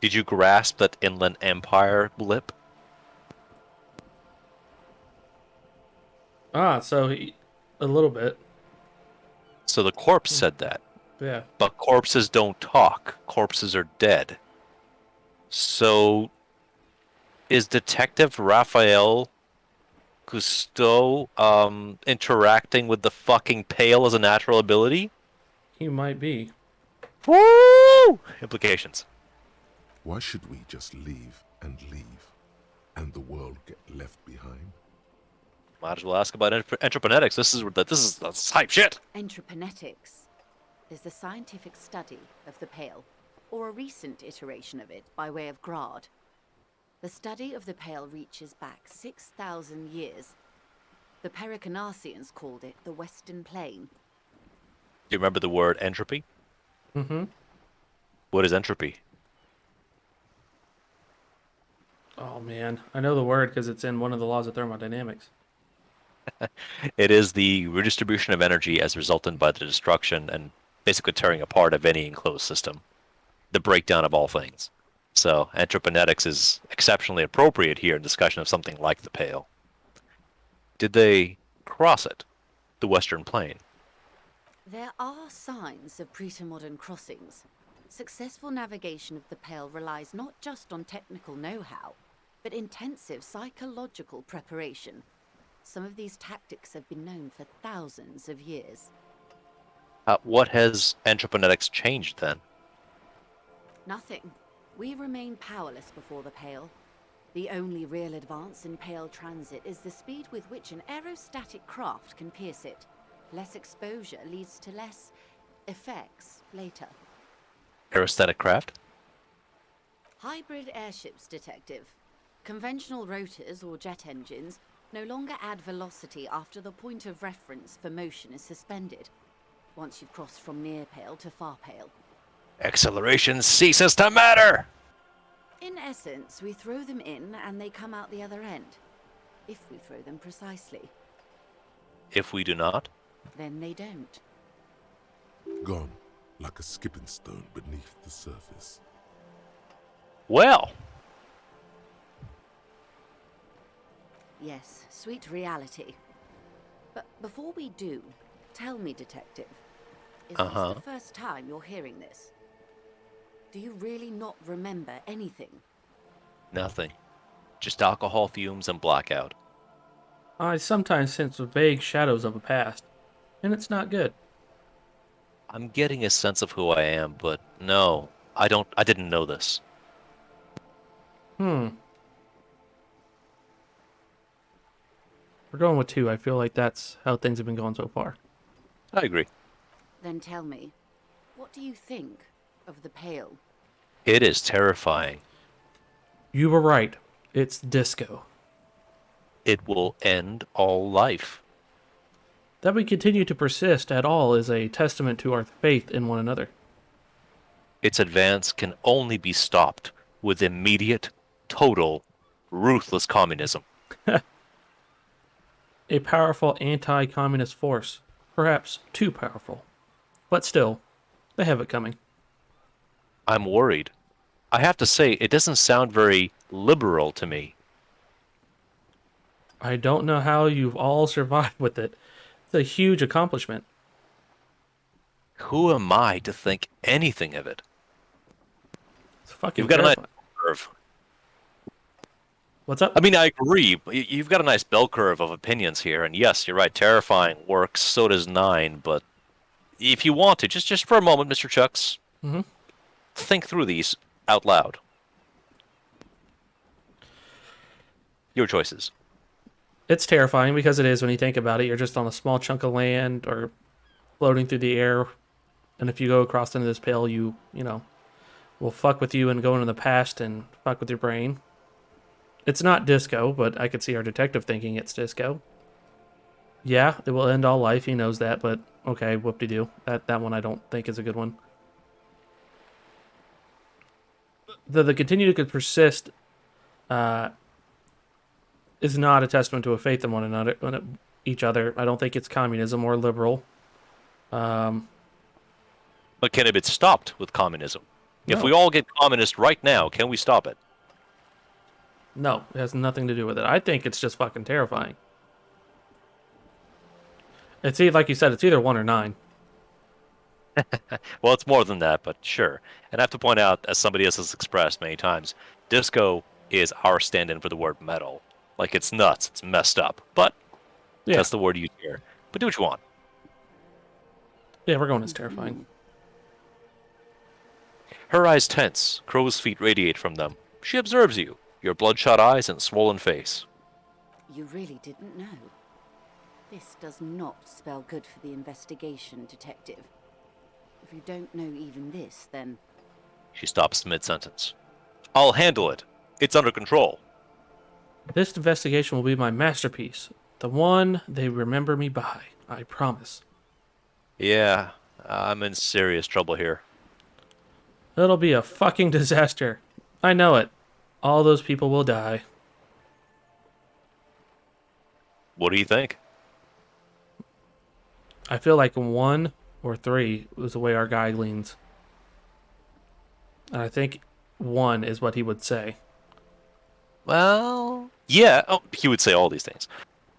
Did you grasp that Inland Empire blip? A little bit. So the corpse said that. Yeah. But corpses don't talk. Corpses are dead. So Is Detective Raphael Cousteau interacting with the fucking Pale as a natural ability? He might be. Woo! Implications. Why should we just leave, and the world get left behind? Might as well ask about entreprenetics. This is hype shit. Entreprenetics is the scientific study of the Pale, or a recent iteration of it by way of Grad. The study of the Pale reaches back 6,000 years. The Pericarnassians called it the Western Plain. Do you remember the word entropy? Mm-hmm. What is entropy? Oh man, I know the word because it's in one of the laws of thermodynamics. It is the redistribution of energy as resultant by the destruction and basically tearing apart of any enclosed system. The breakdown of all things. So, entreprenetics is exceptionally appropriate here in discussion of something like the Pale. Did they cross it? The Western Plain? There are signs of pre-modern crossings. Successful navigation of the Pale relies not just on technical know-how, but intensive psychological preparation. Some of these tactics have been known for thousands of years. What has entreprenetics changed then? Nothing. We remain powerless before the Pale. The only real advance in Pale transit is the speed with which an aerostatic craft can pierce it. Less exposure leads to less effects later. Aerostatic craft? Hybrid airships, Detective. Conventional rotors or jet engines no longer add velocity after the point of reference for motion is suspended, once you've crossed from near Pale to far Pale. Acceleration ceases to matter! In essence, we throw them in and they come out the other end. If we throw them precisely. If we do not? Then they don't. Gone, like a skipping stone beneath the surface. Well, Yes, sweet reality. But before we do, tell me, Detective, is this the first time you're hearing this? Do you really not remember anything? nothing. Just alcohol fumes and blackout. I sometimes sense vague shadows of a past, and it's not good. I'm getting a sense of who I am, but no, I didn't know this. We're going with 2. I feel like that's how things have been going so far. I agree. Then tell me, what do you think of the Pale? It is terrifying. You were right. It's disco. It will end all life. That we continue to persist at all is a testament to our faith in one another. Its advance can only be stopped with immediate, total, ruthless communism. A powerful anti-communist force. Perhaps too powerful. But still, they have it coming. I'm worried. I have to say, it doesn't sound very liberal to me. I don't know how you've all survived with it. It's a huge accomplishment. Who am I to think anything of it? It's fucking You've got a nice terrifying. curve. What's up? I mean, I agree. You've got a nice bell curve of opinions here, and yes, you're right. Terrifying works. So does 9. But if you want to, just for a moment, Mr. Chucks, think through these out loud. Your choices. It's terrifying because it is when you think about it. You're just on a small chunk of land or floating through the air. And if you go across into this Pale, you know, will fuck with you and go into the past and fuck with your brain. It's not disco, but I could see our detective thinking it's disco. Yeah, it will end all life. He knows that, but okay, whoop-de-doo. That one I don't think is a good one. The continue to persist is not a testament to a faith in one another, each other. I don't think it's communism or liberal. But can it be stopped with communism? If No. we all get communist right now, can we stop it? No, it has nothing to do with it. I think it's just fucking terrifying. It's either, like you said, it's either 1 or 9. Well, it's more than that, but sure. And I have to point out, as somebody else has expressed many times, disco is our stand-in for the word metal. Like, it's nuts. It's messed up. But Yeah, that's the word you hear. But do what you want. yeah, we're going as terrifying. Her eyes tense. Crow's feet radiate from them. She observes you. Your bloodshot eyes and swollen face. You really didn't know. This does not spell good for the investigation, Detective. If you don't know even this, then... She stops mid-sentence. I'll handle it. It's under control. This investigation will be my masterpiece. The one they remember me by. I promise. Yeah, I'm in serious trouble here. It'll be a fucking disaster. I know it. All those people will die. What do you think? I feel like 1 or 3 was the way our guy leans. And I think 1 is what he would say. Well, yeah, he would say all these things.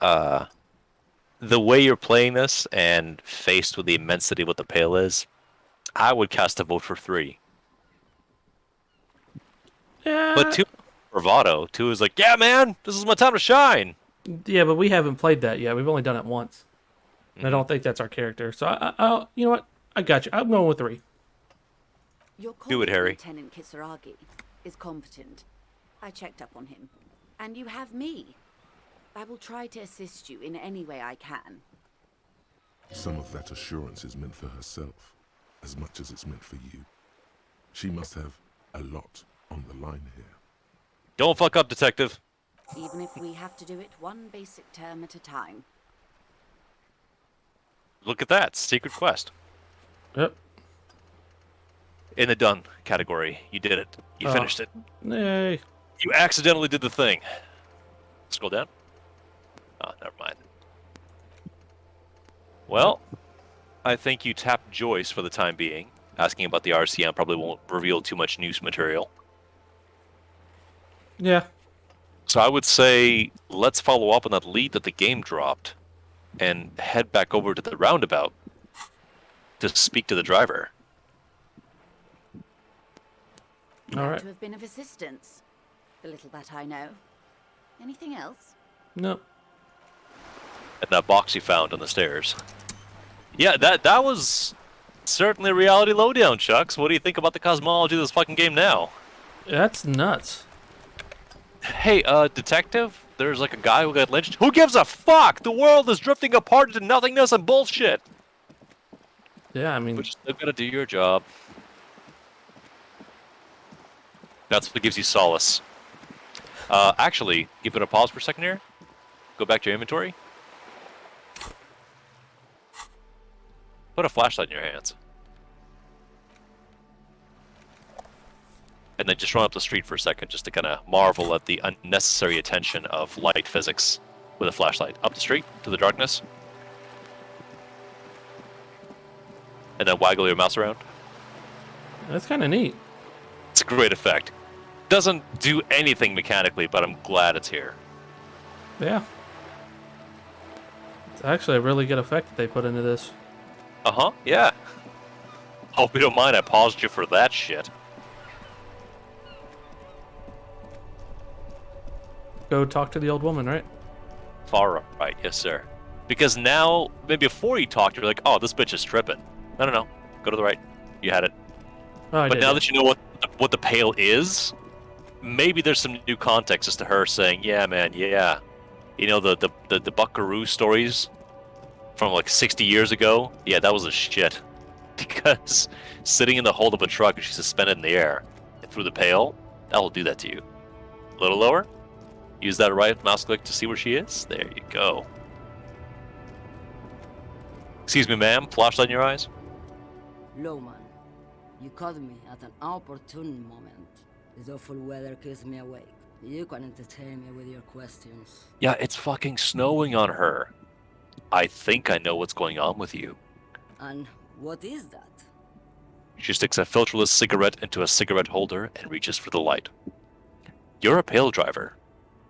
The way you're playing this and faced with the immensity of what the Pale is, I would cast a vote for 3. Yeah, But 2, bravado. 2 is like, yeah, man, this is my time to shine. yeah, but we haven't played that yet. We've only done it once. And I don't think that's our character. So, I'll, you know what? I got you. I'm going with 3. Your Do it, colleague, Harry. Lieutenant Kisaragi, is competent. I checked up on him. And you have me. I will try to assist you in any way I can. Some of that assurance is meant for herself, as much as it's meant for you. She must have a lot on the line here. Don't fuck up, detective. Even if we have to do it one basic term at a time. Look at that, secret quest. Yep. In the done category, you did it. You Oh. finished it. Yay. You accidentally did the thing. Scroll down. Oh, never mind. Well, I think you tapped Joyce for the time being. Asking about the RCM probably won't reveal too much news material. Yeah. So I would say let's follow up on that lead that the game dropped and head back over to the roundabout to speak to the driver. All Glad right. to have been of assistance. The little that I know. Anything else? No. And that box you found on the stairs. Yeah, that was certainly a reality lowdown, Chucks. What do you think about the cosmology of this fucking game now? That's nuts. Hey, detective, there's like a guy who got lynched. Who gives a fuck? The world is drifting apart into nothingness and bullshit. Yeah, I mean, But you're still gotta do your job. That's what gives you solace. Actually, give it a pause for a second here. Go back to your inventory. Put a flashlight in your hands. And then just run up the street for a second just to kind of marvel at the unnecessary attention of light physics with a flashlight. Up the street to the darkness. And then waggle your mouse around. that's kind of neat. It's a great effect. Doesn't do anything mechanically, but I'm glad it's here. Yeah. It's actually a really good effect that they put into this. Uh-huh, yeah. Hope you don't mind I paused you for that shit. Go talk to the old woman, right? Far right, yes sir. Because now, maybe before you talked, you're like, oh, this bitch is tripping. No. Go to the right. You had it. Oh, I But did. now that you know what the Pale is, maybe there's some new context as to her saying, yeah, man, yeah. You know, the Buckaroo stories from like 60 years ago? Yeah, that was a shit. Because sitting in the hold of a truck and she's suspended in the air through the Pale, that will do that to you. A little lower. Use that right mouse click to see where she is. There you go. Excuse me, ma'am. Flashlight in your eyes? Lowman, you caught me at an opportune moment. This awful weather keeps me awake. You can entertain me with your questions. Yeah, it's fucking snowing on her. I think I know what's going on with you. And what is that? She sticks a filterless cigarette into a cigarette holder and reaches for the light. You're a Pale driver.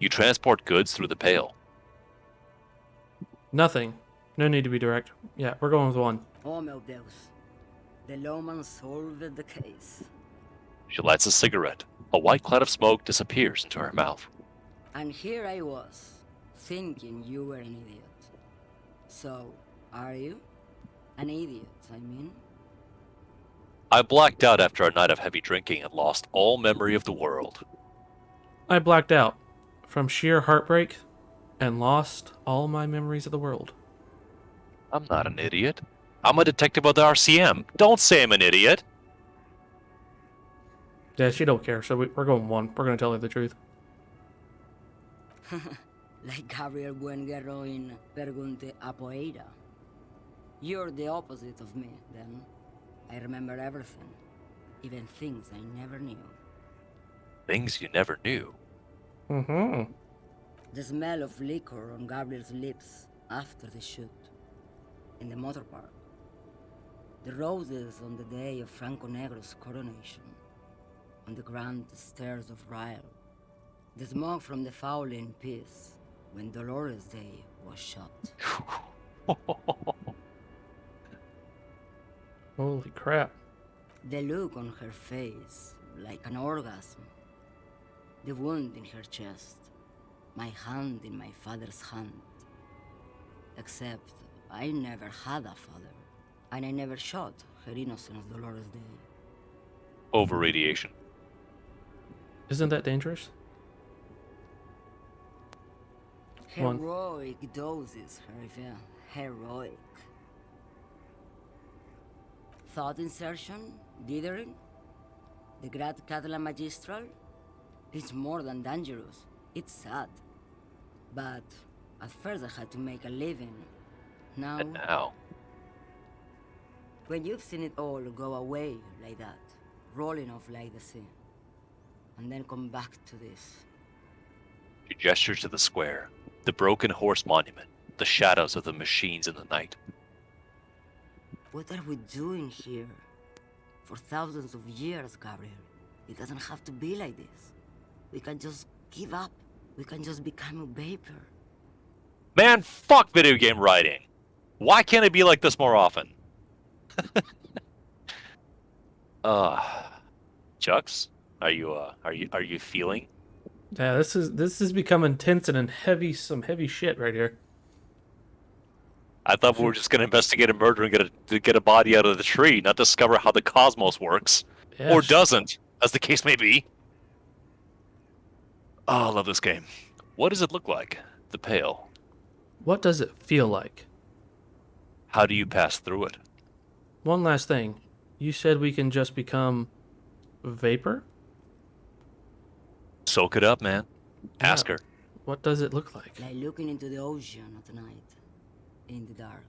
You transport goods through the Pale. Nothing. No need to be direct. Yeah, we're going with 1. Oh, meu Deus. The lawman solved the case. She lights a cigarette. A white cloud of smoke disappears into her mouth. And here I was, thinking you were an idiot. So, are you? An idiot, I mean? I blacked out after a night of heavy drinking and lost all memory of the world. I blacked out from sheer heartbreak and lost all my memories of the world. I'm not an idiot. I'm a detective of the RCM. Don't say I'm an idiot. Yeah, she don't care, so we're going one. We're going to tell her the truth. Like Gabriel Buenguerro in Pergunte a Poeira. You're the opposite of me, then. I remember everything. Even things I never knew. Things you never knew. Mm-hmm. The smell of liquor on Gabriel's lips after the shoot. In the motor park. The roses on the day of Franco Negro's coronation. On the grand stairs of Ryle. The smoke from the Fowling piece when Dolores Day was shot. Holy crap. The look on her face, like an orgasm. The wound in her chest. My hand in my father's hand. Except I never had a father. And I never shot her innocent Dolores Day. Over radiation. Isn't that dangerous? One. Heroic doses, Herifia. Heroic. Thought insertion? Dithering? The Grad Catalan Magistral? It's more than dangerous. It's sad. But at first I had to make a living. Now, And now, when you've seen it all go away like that, rolling off like the sea, and then come back to this. she gestures to the square, the broken horse monument, the shadows of the machines in the night. What are we doing here? For thousands of years, Gabriel. It doesn't have to be like this. We can just give up. We can just become a vapor. Man, fuck video game writing. Why can't it be like this more often? Chucks, are you feeling? Yeah, this is becoming tense and some heavy shit right here. I thought we were just gonna investigate a murder and get a body out of the tree, not discover how the cosmos works, Yeah, or doesn't, as the case may be. Oh, I love this game. What does it look like? The Pale. What does it feel like? How do you pass through it? One last thing. You said we can just become vapor? Soak it up, man. Ask Yeah. her. What does it look like? Like looking into the ocean at night. In the dark.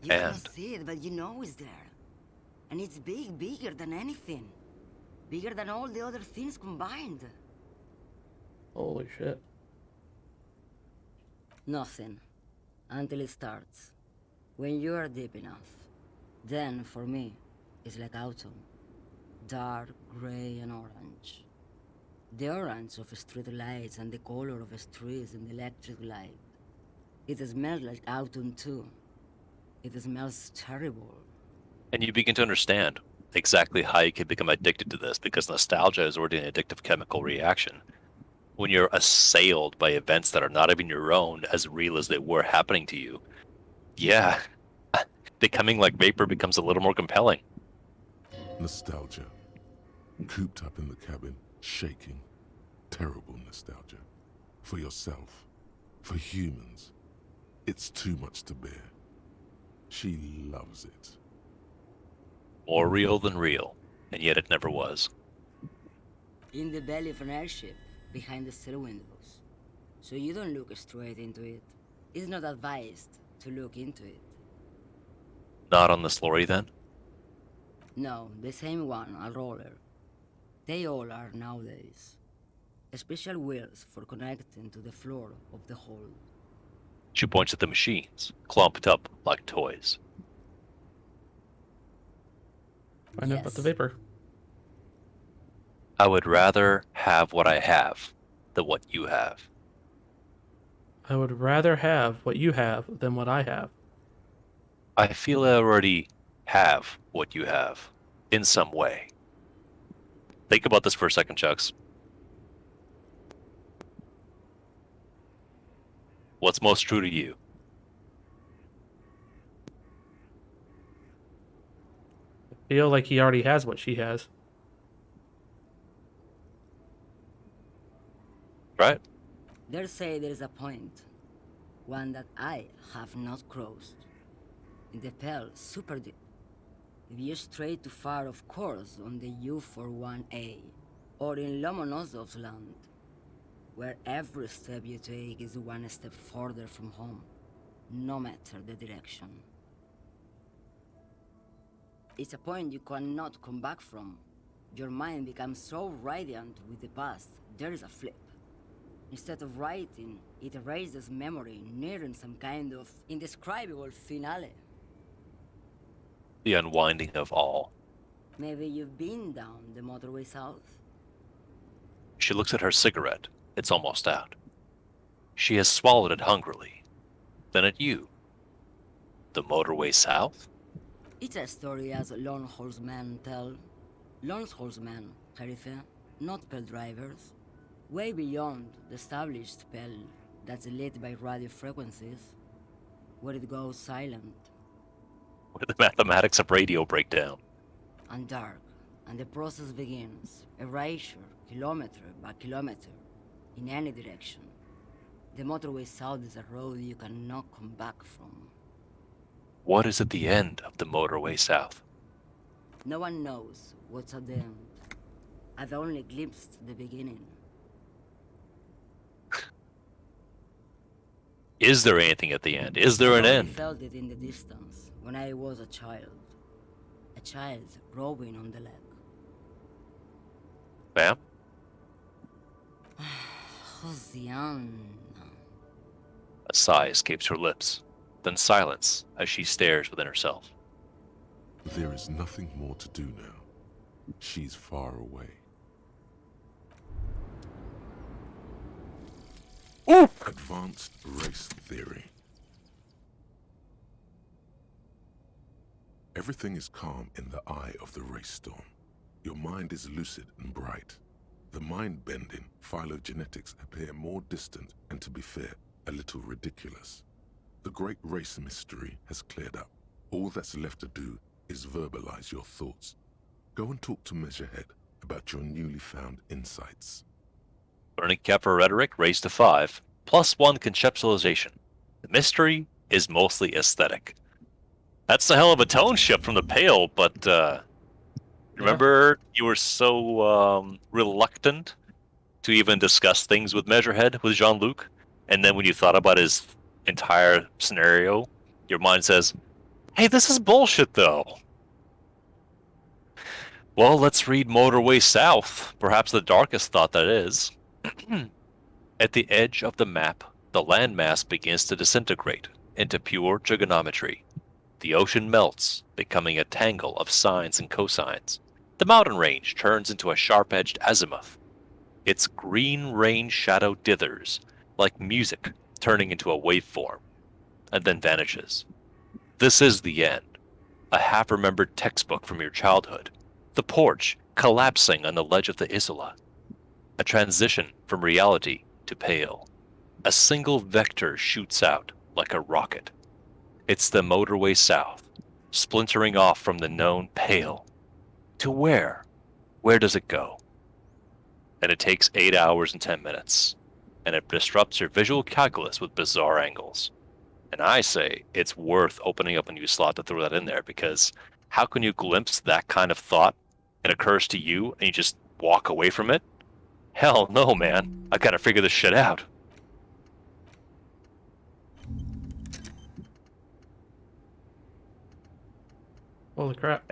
You And? cannot see it, but you know it's there. And it's big, bigger than anything. Bigger than all the other things combined. Holy shit. Nothing. Until it starts. When you are deep enough. Then, for me, it's like autumn. Dark, gray, and orange. The orange of street lights and the color of streets in the electric light. It smells like autumn too. It smells terrible. And you begin to understand exactly how you can become addicted to this, because nostalgia is already an addictive chemical reaction. When you're assailed by events that are not even your own, as real as they were happening to you, yeah, becoming like vapor becomes a little more compelling. Nostalgia. Cooped up in the cabin, shaking. Terrible nostalgia. For yourself. For humans. It's too much to bear. She loves it. More real than real, and yet it never was. In the belly of an airship, behind the stair windows. So you don't look straight into it. It's not advised to look into it. Not on this lorry, then? No, the same one, a roller. They all are nowadays. Special wheels for connecting to the floor of the hold. She points at the machines, clumped up like toys. Find out about the Yes. vapor. I would rather have what I have than what you have. I would rather have what you have than what I have. I feel I already have what you have, in some way. Think about this for a second, Chucks. What's most true to you? I feel like he already has what she has. Right? Dare say there is a point, one that I have not crossed. In the Pale, super deep. If you stray too far, of course, on the U41A, or in Lomonosov's land, where every step you take is one step further from home, no matter the direction. It's a point you cannot come back from. Your mind becomes so radiant with the past, there is a flip. Instead of writing, it erases memory, nearing some kind of indescribable finale. The unwinding of all. Maybe you've been down the motorway south? She looks at her cigarette. It's almost out. She has swallowed it hungrily. Then at you. The motorway south? It's a story as lone horsemen tell. Lone horsemen, Sheriff, not pale drivers. Way beyond the established pale that's lit by radio frequencies, where it goes silent Where the mathematics of radio break down. and dark, and the process begins. Erasure, kilometer by kilometer, in any direction. The motorway south is a road you cannot come back from. What is at the end of the motorway south? No one knows what's at the end. I've only glimpsed the beginning. Is there anything at the end? Is there an I end? felt it in the distance when I was a child. A child rowing on the lake. Ma'am? Josiane. A sigh escapes her lips, then silence as she stares within herself. There is nothing more to do now. She's far away. Advanced race theory. Everything is calm in the eye of the race storm. Your mind is lucid and bright. The mind-bending phylogenetics appear more distant and, to be fair, a little ridiculous. The great race mystery has cleared up. All that's left to do is verbalize your thoughts. Go and talk to Measurehead about your newly found insights. Learning cap for rhetoric raised to 5, +1 conceptualization. The mystery is mostly aesthetic. That's a hell of a tone shift from the Pale, but remember you were so reluctant to even discuss things with Measurehead, with Jean-Luc? And then when you thought about his entire scenario, your mind says, hey, this is bullshit though. Well, let's read Motorway South, perhaps the darkest thought that is. At the edge of the map, the landmass begins to disintegrate into pure trigonometry. The ocean melts, becoming a tangle of sines and cosines. The mountain range turns into a sharp-edged azimuth. Its green range shadow dithers, like music turning into a waveform, and then vanishes. This is the end, a half-remembered textbook from your childhood. The porch collapsing on the ledge of the Isola. A transition from reality to Pale. A single vector shoots out like a rocket. It's the motorway south, splintering off from the known Pale. To where? Where does it go? And it takes 8 hours and 10 minutes, and it disrupts your visual calculus with bizarre angles. And I say it's worth opening up a new slot to throw that in there, because how can you glimpse that kind of thought? It occurs to you and you just walk away from it? Hell no, man. I gotta figure this shit out. Holy crap.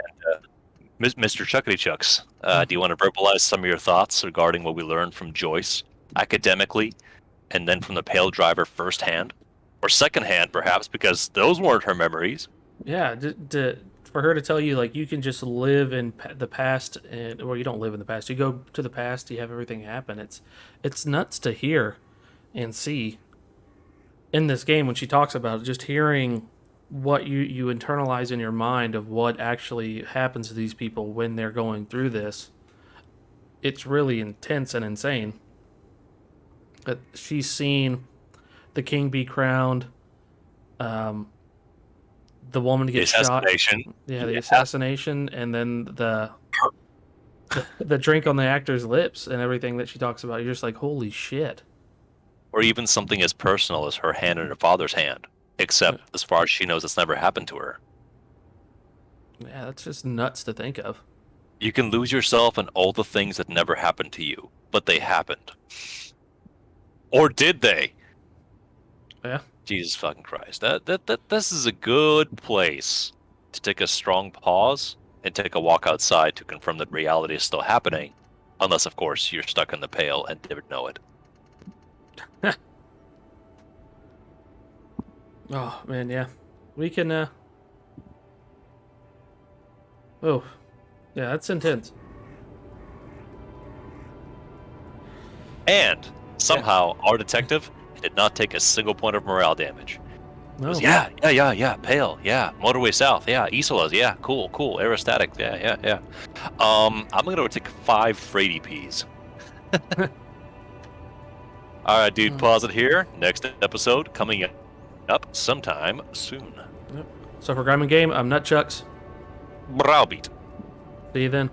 Mr. Chuckity Chucks, do you want to verbalize some of your thoughts regarding what we learned from Joyce, academically, and then from the Pale Driver firsthand? Or secondhand, perhaps, because those weren't her memories. Yeah, for her to tell you, like, you can just live in the past, or you don't live in the past. You go to the past, you have everything happen. It's nuts to hear and see in this game when she talks about it, just hearing what you internalize in your mind of what actually happens to these people when they're going through this. it's really intense and insane. But she's seen the king be crowned, the woman get shot. Assassination. Yeah, the assassination, and then the drink on the actor's lips and everything that she talks about. You're just like, holy shit. Or even something as personal as her hand in her father's hand. Except, as far as she knows, it's never happened to her. Yeah, that's just nuts to think of. You can lose yourself in all the things that never happened to you, but they happened. Or did they? Yeah. Jesus fucking Christ. This is a good place to take a strong pause and take a walk outside to confirm that reality is still happening. Unless, of course, you're stuck in the pale and didn't know it. Oh, man, yeah. We can, Oh. Yeah, that's intense. And, somehow, our detective did not take a single point of morale damage. No. It was, yeah, pale, yeah, motorway south, yeah, Isolas, yeah, cool, aerostatic, yeah. I'm gonna take 5 Frady Ps. Alright, dude, pause it here. Next episode coming up sometime soon. Yep. So for Grime and Game, I'm Nutchucks. Browbeat. See you then.